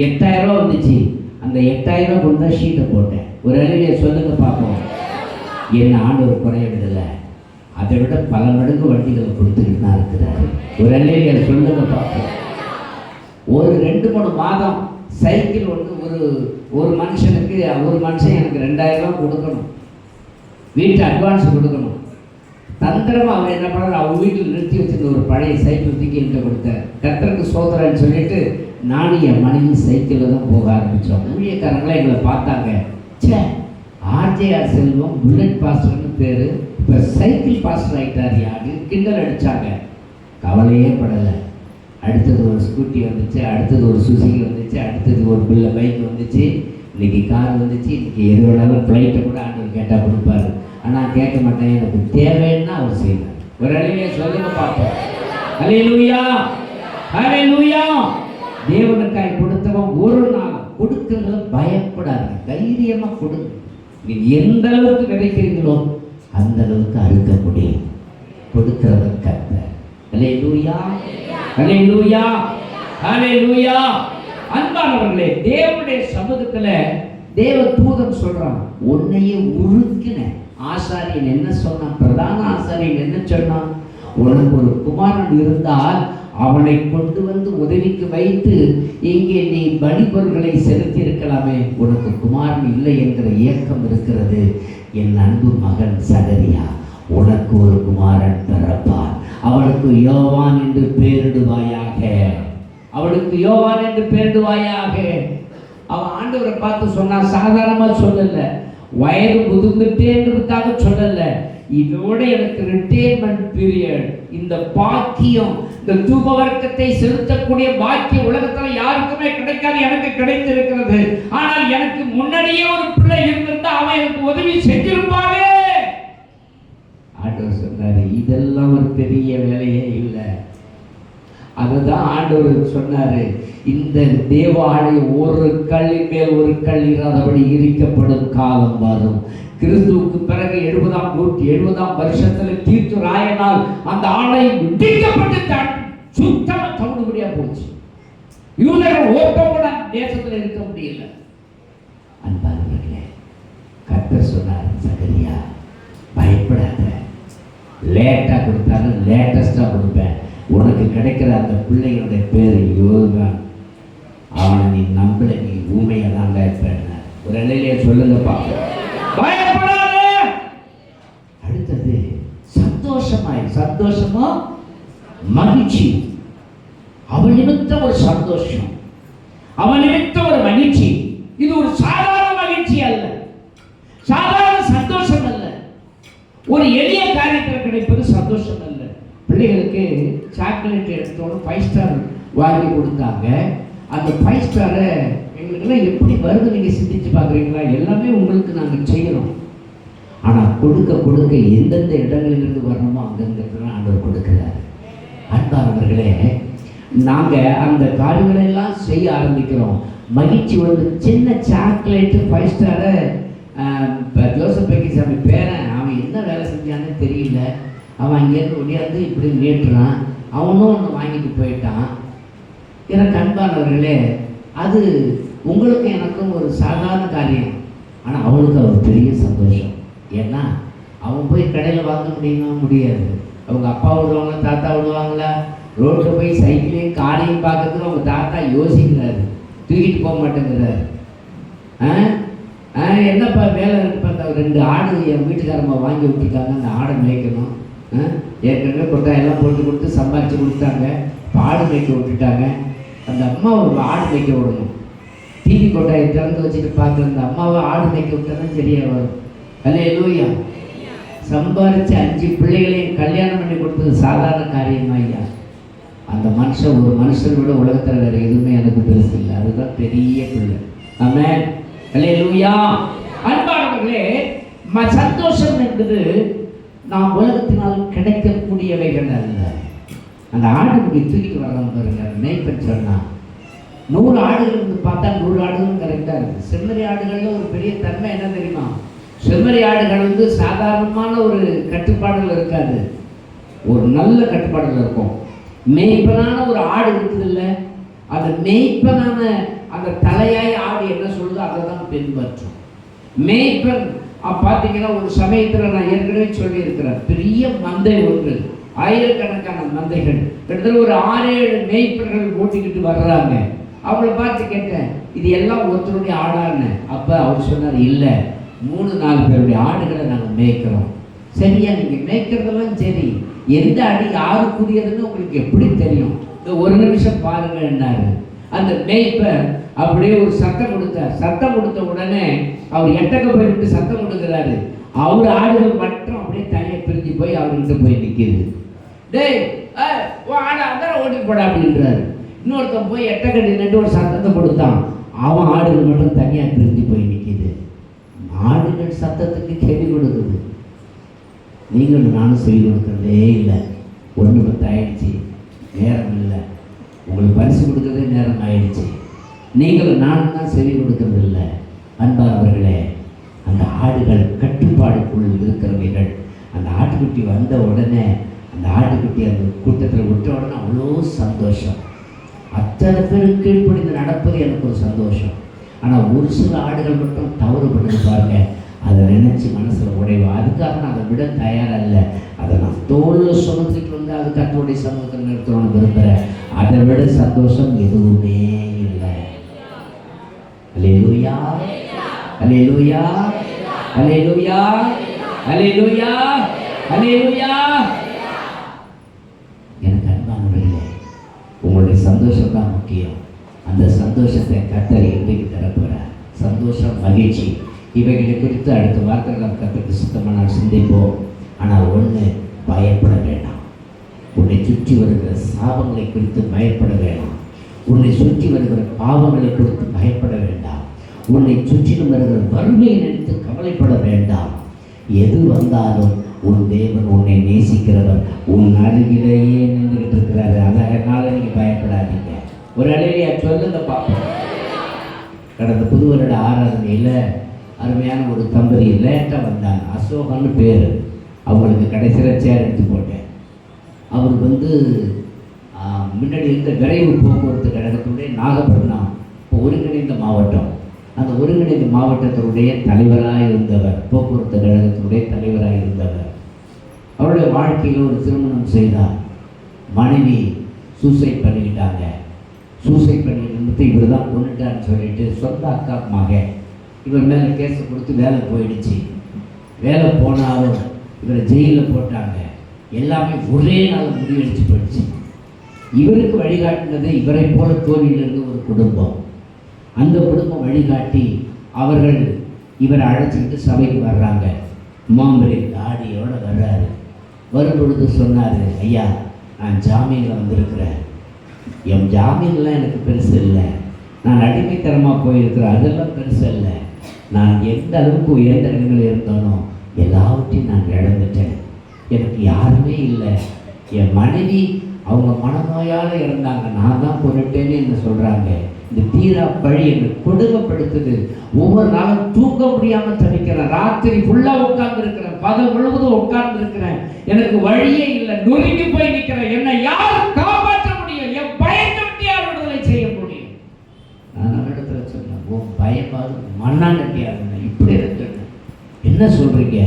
8,000 ரூபா வந்துச்சு. அந்த 8,000 ரூபா கொண்டு தான் ஷீட்டை போட்டேன். ஒரு அழிவியை சொல்லுங்க பார்ப்போம். என்ன ஆண்டவர் குறைய விடலை, அதை விட பல மடங்கு வண்டிகளை கொடுத்துக்கிட்டு தான் இருக்கிறாரு. ஒரு அழிவியை சொல்லுங்க பார்ப்போம். ஒரு 2-3 மாதம் சைக்கிள் ஒரு மனுஷனுக்கு ஒரு மனுஷன் எனக்கு 2,000 ரூபா கொடுக்கணும், வீட்டு அட்வான்ஸ் கொடுக்கணும். தந்திரமாக அவர் என்ன பண்ணார், அவர் வீட்டில் நிறுத்தி வச்சிருந்த ஒரு பழைய சைக்கிள் தூக்கி என்கிட்ட கொடுத்தார். கர்த்தருக்கு சோதரன்னு சொல்லிட்டு நானும் என் மனைவி சைக்கிளில் தான் போக ஆரம்பித்தோம். ஊழியக்காரங்களாம் எங்களை பார்த்தாங்க. சே, ஆர்ஜேஆர் செல்வம் புல்லட் பாஸ்டர்னு பேர், இப்போ சைக்கிள் பாஸ்டர் ஆகிட்டார் யாரு கிண்டல் அடித்தாங்க. கவலையே படலை. அடுத்தது ஒரு ஸ்கூட்டி வந்துச்சு, அடுத்தது ஒரு சுசுகி வந்துச்சு, அடுத்தது ஒரு பைக் வந்துச்சு, இன்றைக்கி கார் வந்துச்சு. இன்றைக்கி எது வேணாலும் ஃப்ளைட்டை கூட ஆண்டவர் கேட்டால் கொடுப்பாரு. ஆனால் கேட்க மாட்டேன், எனக்கு தேவைன்னா அவர் செய்வார். ஒரு அழிவையை சொல்லுங்க பார்ப்போம். அல்லேலூயா, அல்லேலூயா. தேவனுக்காய் கொடுத்தவன் ஒரு நாள் கொடுக்கறதுல பயப்படாது, தைரியமாக கொடுங்க. நீங்கள் எந்த அளவுக்கு விதைக்கிறீங்களோ அந்த அளவுக்கு அறுக்க முடியும். கொடுக்கிறவன் கர்த்தர். அல்லேலூயா, அல்லேலூயா, அல்லேலூயா. அன்பானவர்களே, தேவனுடைய சமூகத்தில் தேவ தூதன் சொல்றான், உன்னையே உருக்கின ஆசாரியன் என்ன சொன்னான், பிரதான ஆசாரியன் என்ன சொன்னான், உனக்கு ஒரு குமாரன் இருந்தால் அவனை கொண்டு வந்து உதவிக்கு வைத்து இங்கே நீ பலிபொருட்களை செலுத்தி இருக்கலாமே, உனக்கு குமாரன் இல்லை என்கிற ஏக்கம் இருக்கிறது. என் அன்பு மகன் சகரியா, உனக்கு ஒரு குமாரன் பிறப்பான், அவனுக்கு யோவான் என்று பெயரிடுவாயாக, அவனுக்கு யோவான் என்று பெயரிடுவாயாக. அவன் ஆண்டவரை பார்த்து சொன்னான். சாதாரணமாக சொல்லலை, வயது முதிர்ந்துட்டேன்றதுக்காக சொல்லலை. இதோட எனக்கு ரிட்டையர்மெண்ட் பீரியட், இந்த பாக்கியம், இந்த தூப வர்க்கத்தை செலுத்தக்கூடிய பாக்கியம் உலகத்தில் யாருக்குமே கிடைக்காது, எனக்கு கிடைத்திருக்கிறது. ஆனால் எனக்கு முன்னாடியே ஒரு பிள்ளை இருந்திருந்தா அவன் எனக்கு உதவி செஞ்சிருப்பாவே. ஆண்டவர் சொன்னாரு, இதெல்லாம் ஒரு பெரிய வேலையே இல்லை. அதுதான் ஆண்டவர் சொன்னாரு, இந்த தேவாலய ஒரு கல்லின் மேல் ஒரு கல் இராதபடி இடிக்கப்படும் காலம் வரும். கிறிஸ்துவுக்கு பிறகு 70ஆம் வருஷத்துல தீர்த்து ராயனால் அந்த ஆலயம் இடிக்கப்பட்டு சுத்தமா தவிடுபடியா போச்சு. யூதர்கள் ஓட்டம் கூட தேசத்துல இருக்க முடியல. அன்பானவர்களே, கர்த்தர் சொன்னார், சகரியா பயப்படாத, லேட்டா கொடுத்தாலும் லேட்டஸ்டா கொடுப்பேன். உனக்கு கிடைக்கிற அந்த பிள்ளைகளுடைய பேர் யோகா. அவனை நீ நம்பல, நீ ஊமையை தான் இருப்பேன். ஒரு அல்லேலூயா சொல்லுங்கப்பா. பயப்படாதே. அடுத்தது சந்தோஷமா மகிழ்ச்சி. அவன் நிமித்தம் ஒரு சந்தோஷம், அவன் நிமித்தம் ஒரு மகிழ்ச்சி. இது ஒரு சாதாரண மகிழ்ச்சி அல்ல, சாதாரண சந்தோஷம் அல்ல, ஒரு எளிய காரியத்தில் கிடைப்பது சந்தோஷம் அல்ல. பிள்ளைகளுக்கு சாக்லேட் எடுத்தோட 5 ஸ்டார் வாங்கி கொடுத்தாங்க. அந்த 5 ஸ்டாரை எங்களுக்கெல்லாம் எப்படி வருது நீங்கள் சிந்திச்சு பார்க்குறீங்களா? எல்லாமே உங்களுக்கு நாங்கள் செய்கிறோம். ஆனால் கொடுக்க எந்தெந்த இடங்களிலிருந்து வரணுமோ அங்கங்கிறதுலாம் ஆண்டவர் கொடுக்குறாரு. அன்பானவர்களே, நாங்கள் அந்த காரியங்களெல்லாம் செய்ய ஆரம்பிக்கிறோம். மகிழ்ச்சி வந்து சின்ன சாக்லேட்டு 5 ஸ்டாரை ஜோசப் பெக்கிசாமி பேரன் அவன் என்ன வேலை செஞ்சான்னு தெரியல. அவன் அங்கேருந்து ஒடியாந்து இப்படி நேட்டுறான். அவனும் ஒன்று வாங்கிட்டு போயிட்டான். எனக்கு அன்பானவர்களே, அது உங்களுக்கு எனக்கும் ஒரு சாதாரண காரியம். ஆனால் அவனுக்கு ஒரு பெரிய சந்தோஷம். ஏன்னா அவன் போய் கடையில் வாங்க முடியாது. அவங்க அப்பா விடுவாங்களா, தாத்தா விடுவாங்களா? ரோட்டில் போய் சைக்கிளையும் காரையும் பார்க்கறதுக்கு அவங்க தாத்தா யோசிக்கிறாரு, தூக்கிட்டு போக மாட்டேங்கிறாரு. என்னப்பா வேலை இருக்குப்பா? அந்த 2 ஆடு என் வீட்டுக்காரம்மா வாங்கி விட்டுருக்காங்க, அந்த ஆடை மேய்க்கணும். ஏற்கனவே கொட்டாயெல்லாம் போட்டு கொடுத்து சம்பாரித்து கொடுத்தாங்க. ஆடு மேய்க்க விட்டுட்டாங்க. அந்த அம்மா ஒரு ஆடு மேய்க்க விடணும். டிவி கொட்டாயை திறந்து வச்சுட்டு பார்க்குற அந்த அம்மாவை ஆடு மேய்க்க விட்டாதான் சரியாக வரும். அல்லேலூயா. சம்பாரித்து 5 பிள்ளைகளையும் கல்யாணம் பண்ணி கொடுத்தது சாதாரண காரியமா ஐயா? அந்த மனுஷன் ஒரு மனுஷன் விட உலகத்தில் வேறு எதுவுமே எனக்கு பெருசு இல்லை. அதுதான் பெரிய பிள்ளை. ஆமென். அல்லேலூயா. அன்பானவர்களே, சந்தோஷம் என்பது நாம் உலகத்தினால் கிடைக்கக்கூடியவைகள் அல்ல. அந்த ஆடுக்குடி தூக்கிட்டு வரலாம் பாருங்க, மேய்ப்பன் சொன்னால் 100 ஆடுகள் வந்து பார்த்தா 100 ஆடுகளும் கரெக்டாக இருக்குது. செம்மறி ஆடுகளில் ஒரு பெரிய தன்மை என்ன தெரியுமா? செம்மறி ஆடுகள் வந்து சாதாரணமான ஒரு கட்டுப்பாடுகள் இருக்காது, ஒரு நல்ல கட்டுப்பாடுகள் இருக்கும். மேய்ப்பனான ஒரு ஆடு இருக்குது இல்லை, அந்த மேய்ப்பனான அந்த தலையாய் ஆடு என்ன சொல்லுதோ அதை தான் பின்பற்றும். மேய்ப்பன் பார்த்தீங்கன்னா ஒரு சமயத்தில் நான் ஏற்கனவே சொல்லியிருக்கிறேன், பெரிய மந்தை ஒன்று, ஆயிரக்கணக்கான மந்தைகள், கிட்டத்தட்ட ஒரு 6-7 மேய்ப்பர்கள் ஓட்டிக்கிட்டு வர்றாங்க. அவங்கள பார்த்து கேட்டேன், இது எல்லாம் ஒருத்தருடைய ஆடான்னு. அப்போ அவர் சொன்னார், இல்லை 3-4 பேருடைய ஆடுகளை நாங்கள் மேய்க்கிறோம். சரியா, நீங்கள் மேய்க்கிறதெல்லாம் சரி, எந்த ஆடு யாருக்குரியதுன்னு உங்களுக்கு எப்படி தெரியும்? இந்த ஒரு நிமிஷம் பாருங்கன்னாரு. அந்த மேய்ப்பர் அப்படியே ஒரு சத்தம் கொடுத்தார். சத்தம் கொடுத்த உடனே அவர் எட்டக்க போய்விட்டு சத்தம் கொடுக்குறாரு. அவர் ஆடுகள் மட்டும் அப்படியே தனியாக பிரிஞ்சு போய் அவர்கிட்ட போய் நிற்கிது. டேய் ஆடை அதான் ஓட்டிட்டு போட அப்படின்றாரு. இன்னொருத்தன் போய் எட்டக்கட்டி நின்று ஒரு சத்தத்தை கொடுத்தான். அவன் ஆடுகள் மட்டும் தனியாக பிரிஞ்சு போய் நிற்கிது. ஆடுகள் சத்தத்துக்கு கேள்வி கொடுக்குது. நீங்களும் நானும் சொல்லி கொடுக்குறதே இல்லை. 1:10 ஆயிடுச்சு, நேரம் இல்லை. உங்களுக்கு பரிசு கொடுக்குறதே நேரம் ஆயிடுச்சு. நீங்களும் நானும் தான் செவி கொடுக்கறது இல்லை. அன்பானவர்களே, அந்த ஆடுகள் கட்டுப்பாடுக்குள் இருக்கிறவர்கள். அந்த ஆட்டுக்குட்டி வந்த உடனே அந்த ஆட்டுக்குட்டி அந்த கூட்டத்தில் விட்ட உடனே அவ்வளோ சந்தோஷம். அத்தனை பேருக்கு கீழ்ப்படிந்து நடப்பது எனக்கு ஒரு சந்தோஷம். ஆனால் ஒரு சில ஆடுகள் மட்டும் தவறு பண்ணி பாருங்க, அதை நினச்சி மனசில் உடைவா. அதுக்காக நான் அதை விட தயாரல்ல. அதை நான் தோளில் சுமந்துட்டு வந்து அது கர்த்தருடைய சமூகத்தில் நிறுத்தணும்னு விரும்புகிறேன். அதை விட சந்தோஷம் எதுவுமே இல்லை. அல்லேலூயா, அல்லேலூயா, அல்லேலூயா, அல்லேலூயா, அல்லேலூயா. எனக்கு அன்பானவர்களே, உங்களுடைய சந்தோஷம் தான் முக்கியம். அந்த சந்தோஷத்தை கர்த்தர் இன்றைக்கு தரப்போகிறார். சந்தோஷம், மகிழ்ச்சி, இவைகளை குறித்து அடுத்த வார்த்தைகள் நாம் கர்த்தருக்கு சுத்தமான சிந்திப்போம். ஆனால் ஒன்று, பயப்பட வேண்டாம். உன்னை சுற்றி வருகிற சாபங்களை குறித்து பயப்பட வேண்டாம். உன்னை சுற்றி வருகிற பாவங்களை குறித்து பயப்பட வேண்டாம். உன்னை சுற்றிலும் வருகிற வறுமையை நினைத்து கவலைப்பட வேண்டாம். எது வந்தாலும் உன் தேவன் உன்னை நேசிக்கிறவர் உன் அருகிலேயே நின்றுகிட்டு இருக்கிறாரு. அதனால நீங்கள் பயப்படாதீங்க. ஒரு அலையிலையா சொல்லுங்க பார்ப்போம். கடந்த புது வருட ஆராதனையில் அருமையான ஒரு தம்பதி லேட்டாக வந்தாங்க. அசோகன்னு பேர். அவங்களுக்கு கடைசியில் சேர் எடுத்து போட்டேன். அவர் வந்து முன்னாடி இருந்த விரைவு போக்குவரத்து கழகத்தினுடைய நாகப்பட்டினம் இப்போ ஒருங்கிணைந்த மாவட்டம். அந்த ஒருங்கிணைந்த மாவட்டத்தினுடைய தலைவராக இருந்தவர், போக்குவரத்து கழகத்தினுடைய தலைவராக இருந்தவர். அவருடைய வாழ்க்கையில் ஒரு திருமணம் செய்தார். மனைவி சூசைட் பண்ணிக்கிட்டாங்க. சூசைட் பண்ணிட்டு இவர் தான் கொண்டுட்டான்னு சொல்லிட்டு சொந்த அக்கா மகன் இவர் மேலே கேஸை கொடுத்து வேலை போயிடுச்சு. வேலை போனாலும் இவரை ஜெயிலில் போட்டாங்க. எல்லாமே ஒரே நாள் முடிவெடுத்து போயிடுச்சு. இவருக்கு வழிகாட்டினது இவரை போல தோல்வியிலிருந்து ஒரு குடும்பம். அந்த குடும்பம் வழிகாட்டி அவர்கள் இவரை அழைச்சிக்கிட்டு சபைக்கு வர்றாங்க. மாம்பரி தாடியோடு வர்றாரு. வரும் பொழுது சொன்னார், ஐயா நான் ஜாமீனில் வந்திருக்கிறேன். என் ஜாமீன்லாம் எனக்கு பெருசு இல்லை. நான் அடிமைத்தனமாக போயிருக்கிறேன், அதெல்லாம் பெருசு இல்லை. நான் எந்த அளவுக்கு உயர்ந்த இடங்களில் இருந்தானோ எல்லாவற்றையும் நான் இழந்துட்டேன். எனக்கு யாருமே இல்லை. என் மனைவி அவங்க மனநோயால் இருந்தாங்க, நான் தான் கொண்டுட்டேன்னு என்ன சொல்கிறாங்க. இந்த தீரா பழி என்னை கொடுமைப்படுத்துது. ஒவ்வொரு நாளும் தூங்க முடியாமல் தவிக்கிறேன். ராத்திரி ஃபுல்லாக உட்கார்ந்துருக்கிறேன், பகல் முழுவதும் உட்கார்ந்துருக்கிறேன். எனக்கு வழியே இல்லை, நொறுங்கி போய் நிற்கிறேன். என்னை யார் காப்பாற்ற முடியும்? என் பயத்தை விட்டு யார் விடுதலை செய்ய முடியும்? நான் இடத்துல சொன்னேன், உன் பயமாவது மண்ணாங்கட்டியாக இருந்தேன். இப்படி இருந்தேன். என்ன சொல்கிறீங்க?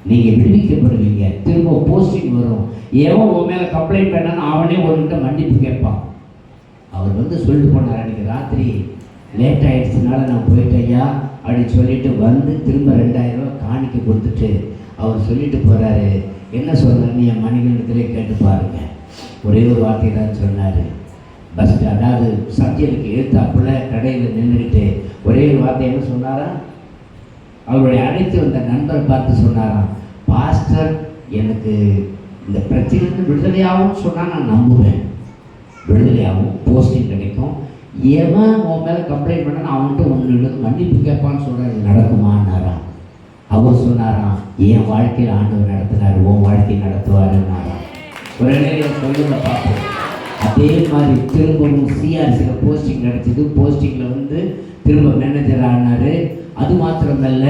நீங்கள் விடுவிக்கப்படுவீங்க, திரும்ப போஸ்டிங் வரும். எவன் உன் மேலே கம்ப்ளைண்ட் பண்ணான்னு அவனே உங்ககிட்ட மன்னிப்பு கேட்பான். அவர் சொல்லிட்டு போனார், அன்றைக்கி ராத்திரி லேட் ஆகிடுச்சுனால நான் போயிட்டேயா அப்படின்னு சொல்லிட்டு வந்து திரும்ப 2000 ரூபா காணிக்க கொடுத்துட்டு அவர் சொல்லிட்டு போகிறாரு. என்ன சொன்னார்னு என் மனைவியிடத்திலே கேட்டு பாருங்க. ஒரே ஒரு வார்த்தை தான் சொன்னார். பஸ் அதாவது சத்தியலுக்கு எழுத்தாப்புல கடையில் நின்றுக்கிட்டு ஒரே ஒரு வார்த்தை என்ன சொன்னாரா? அவருடைய அழைத்து வந்த நண்பரை பார்த்து சொன்னாராம், பாஸ்டர் எனக்கு இந்த பிரச்சனைக்கு விடுதலையாகவும் சொன்னால் நான் நம்புவேன், விடுதலையாகவும் போஸ்டிங் கிடைக்கும். எவன் உன் மேலே கம்ப்ளைண்ட் பண்ணால் அவன்கிட்ட ஒன்று மன்னிப்பு கேட்பான்னு சொல்கிறாரு. நடக்குமான்னாராம். அவர் சொன்னாராம், என் வாழ்க்கையில் ஆண்டவர் நடத்தினார், உன் வாழ்க்கையை நடத்துவாருன்னாராம். ஒரு நிலையில் சொல்லுங்க பார்ப்போம். அதே மாதிரி திரும்பவும் சிஆர்சியில் போஸ்டிங் கிடச்சிது. போஸ்டிங்கில் திரும்ப மேனேஜர் ஆனார். அது மாத்திரமல்ல,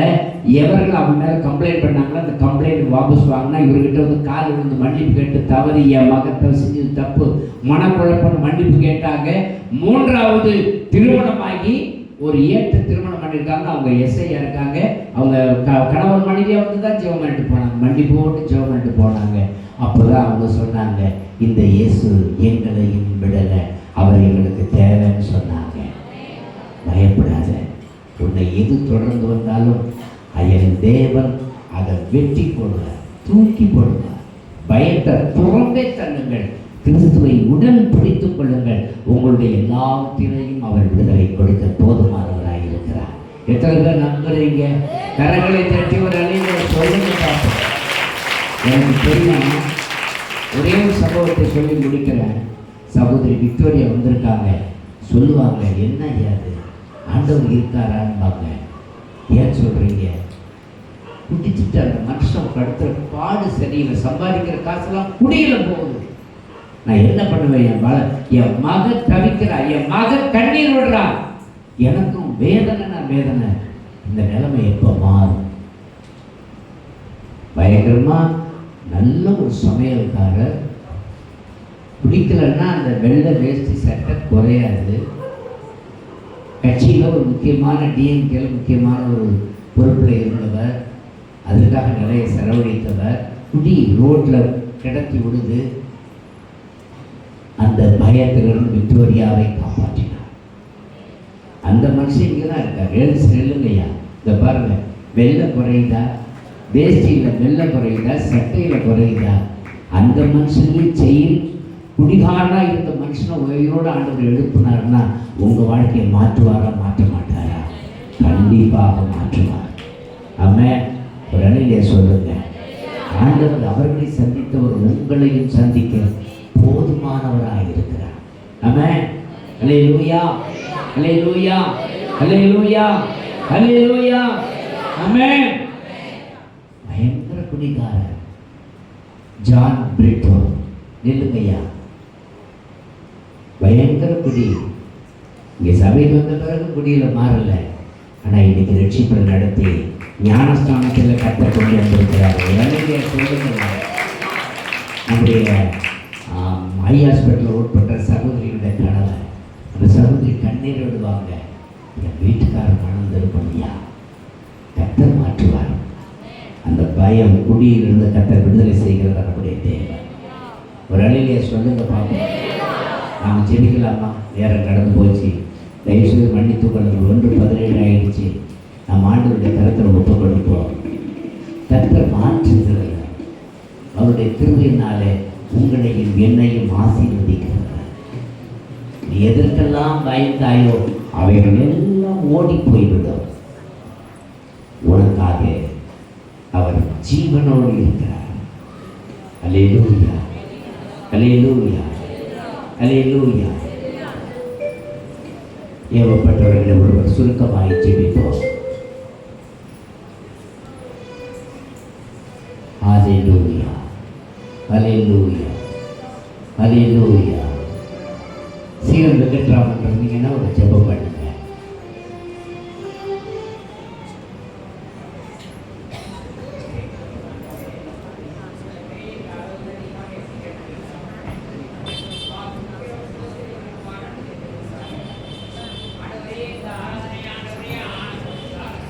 எவர்கள் அவன் மேலே கம்ப்ளைண்ட் பண்ணாங்களோ அந்த கம்ப்ளைண்ட் வாபஸ் வாங்கினா இவர்கிட்ட கால் விழுந்து மன்னிப்பு கேட்டு, தவறு என் மகத்தை செஞ்சது தப்பு, மனக்குழப்பம் மன்னிப்பு கேட்டாங்க. 3வது திருமணமாகி ஒரு ஏற்ற திருமணம் பண்ணியிருக்காங்க. அவங்க எஸ்ஐயா இருக்காங்க. அவங்க கணவன் மனைவியாக தான் ஜெபம் பண்ணிட்டு போனாங்க, மன்னிப்பு போட்டு ஜெபம் பண்ணிட்டு போனாங்க. அப்போ தான் அவங்க சொன்னாங்க, இந்த இயேசு எங்களையும் விடலை, அவர் எங்களுக்கு தேவைன்னு சொன்னாங்க. பயப்படாத, உன்னை எது தொடர்ந்து வந்தாலும் என் தேவன் அதை வெட்டி போடுவார், தூக்கி போடுவார். பயத்தை புறம்பே தள்ளுங்கள், கிறிஸ்துவை உடன் பிடித்துக் கொள்ளுங்கள். உங்களுடைய எல்லாவற்றிலையும் அவர் விடுதலை கொடுக்க போதுமானவராக இருக்கிறார். எத்தனை பேர் நம்புறீங்க? கரங்களை தட்டி ஒரு அலைகளை சொல்லுங்க பார்ப்போம். எனக்கு தெரியும், ஒரே ஒரு சம்பவத்தை சொல்லி முடிக்கிறேன். சகோதரி விக்டோரியா வந்திருக்காங்க. சொல்லுவாங்க, என்ன அது ஆண்டவர் இருக்காரான்பாங்க. ஏன் சொல்கிறீங்க? குடிச்சிட்டு அந்த மனுஷன் படுத்துற பாடு சரியில்லை, சம்பாதிக்கிற காசெல்லாம் குடியில போகுது. நான் என்ன பண்ணுவேன்? என் மக தவிக்கிறா, என் மக கண்ணீர் விடுறா, எனக்கும் வேதனை வேதனை. இந்த நிலைமை எப்போ மாறும்? பயங்கரமா நல்ல ஒரு சமையல்காரர், குடிக்கலன்னா அந்த வெள்ளை வேஷ்டி சட்டை குறையாது. கட்சியில் ஒரு முக்கியமான டிஎம்கேல முக்கியமான ஒரு பொறுப்பில் இருந்தவர், அதுக்காக நிறைய செலவழித்தவர். குடி ரோட்டில் கிடத்தி விடுது. அந்த பயத்திலிருந்து விக்டோரியாவை காப்பாற்றினார். அந்த மனுஷன் இங்கே தான் இருக்கார். நெல்லுங்கய்யா, இந்த பாருங்க, வெள்ளை குறையுதா, வேஷ்டியில் வெள்ளை குறையுதா, சட்டையில் குறையுதா? அந்த மனுஷனையும் செயின் குடிகாரனாக இருந்த மனுஷனை உயிரோடு ஆண்டவர் எழுப்பினார்னா உங்கள் வாழ்க்கையை மாற்றுவாரா, மாற்ற மாட்டாரா? கண்டிப்பாக மாற்றுவார். ஆமென். ஒரு அணிலே சொல்லுங்க, ஆண்டவர் அவர்களை சந்தித்தவர் உங்களையும் சந்திக்க போதுமானவராக இருக்கிறார். ஆமென். அல்லேலூயா, அல்லேலூயா, அல்லேலூயா, அல்லேலூயா. ஆமென். பயங்கர குடிகாரர் ஜான் பிரிட்டோ, நில்லுங்கய்யா. பயங்கர குடி. இங்கே சபைக்கு வந்த பிறகு குடியில் மாறல. ஆனால் இன்னைக்கு ரட்சிப்பை நடத்தி ஞானஸ்தானத்தில் கற்ற கொண்டு வந்திருக்கிறார். சொல்லுங்க, நம்முடைய ஐ ஹாஸ்பிட்டலில் உட்பட்ட சகோதரியுடைய கணவர், அந்த சகோதரி கண்ணீர் விடுவாங்க, என் வீட்டுக்காரர் மனம் திருப்பணியா, கத்தர் மாற்றுவார். அந்த பயம் குடியிலிருந்து கத்தர் விடுதலை செய்கிறது நம்முடைய தேவை. ஒரு அழிலையை சொல்லுங்க பார்ப்போம். நாம் ஜெபிக்கலாமா? நேரம் கடந்து போச்சு. தயவுசெய்து மன்னித்து கொள்ளுங்கள். 1:17 ஆயிடுச்சு. நாம் ஆண்டவருடைய கருத்தில் ஒப்புக் கொடுப்போம். கர்த்தர் மாற்றுகிறவர். அவருடைய கிருபையினாலே உங்களையும் என்னையும் ஆசீர்வதிக்கிறார். நீ எதற்கெல்லாம் பயந்தாயோ அவைகள் எல்லாம் ஓடி போய்விடும். உனக்காக அவர் ஜீவனோடு இருக்கிறார். அல்லேலூயா, அல்லேலூயா, அல்லேலூயா. ஏவப்பட்டவர்களை ஒருவர் சுருக்கமாய் ஜெபிப்போம். அல்லேலூயா, அல்லேலூயா, அல்லேலூயா.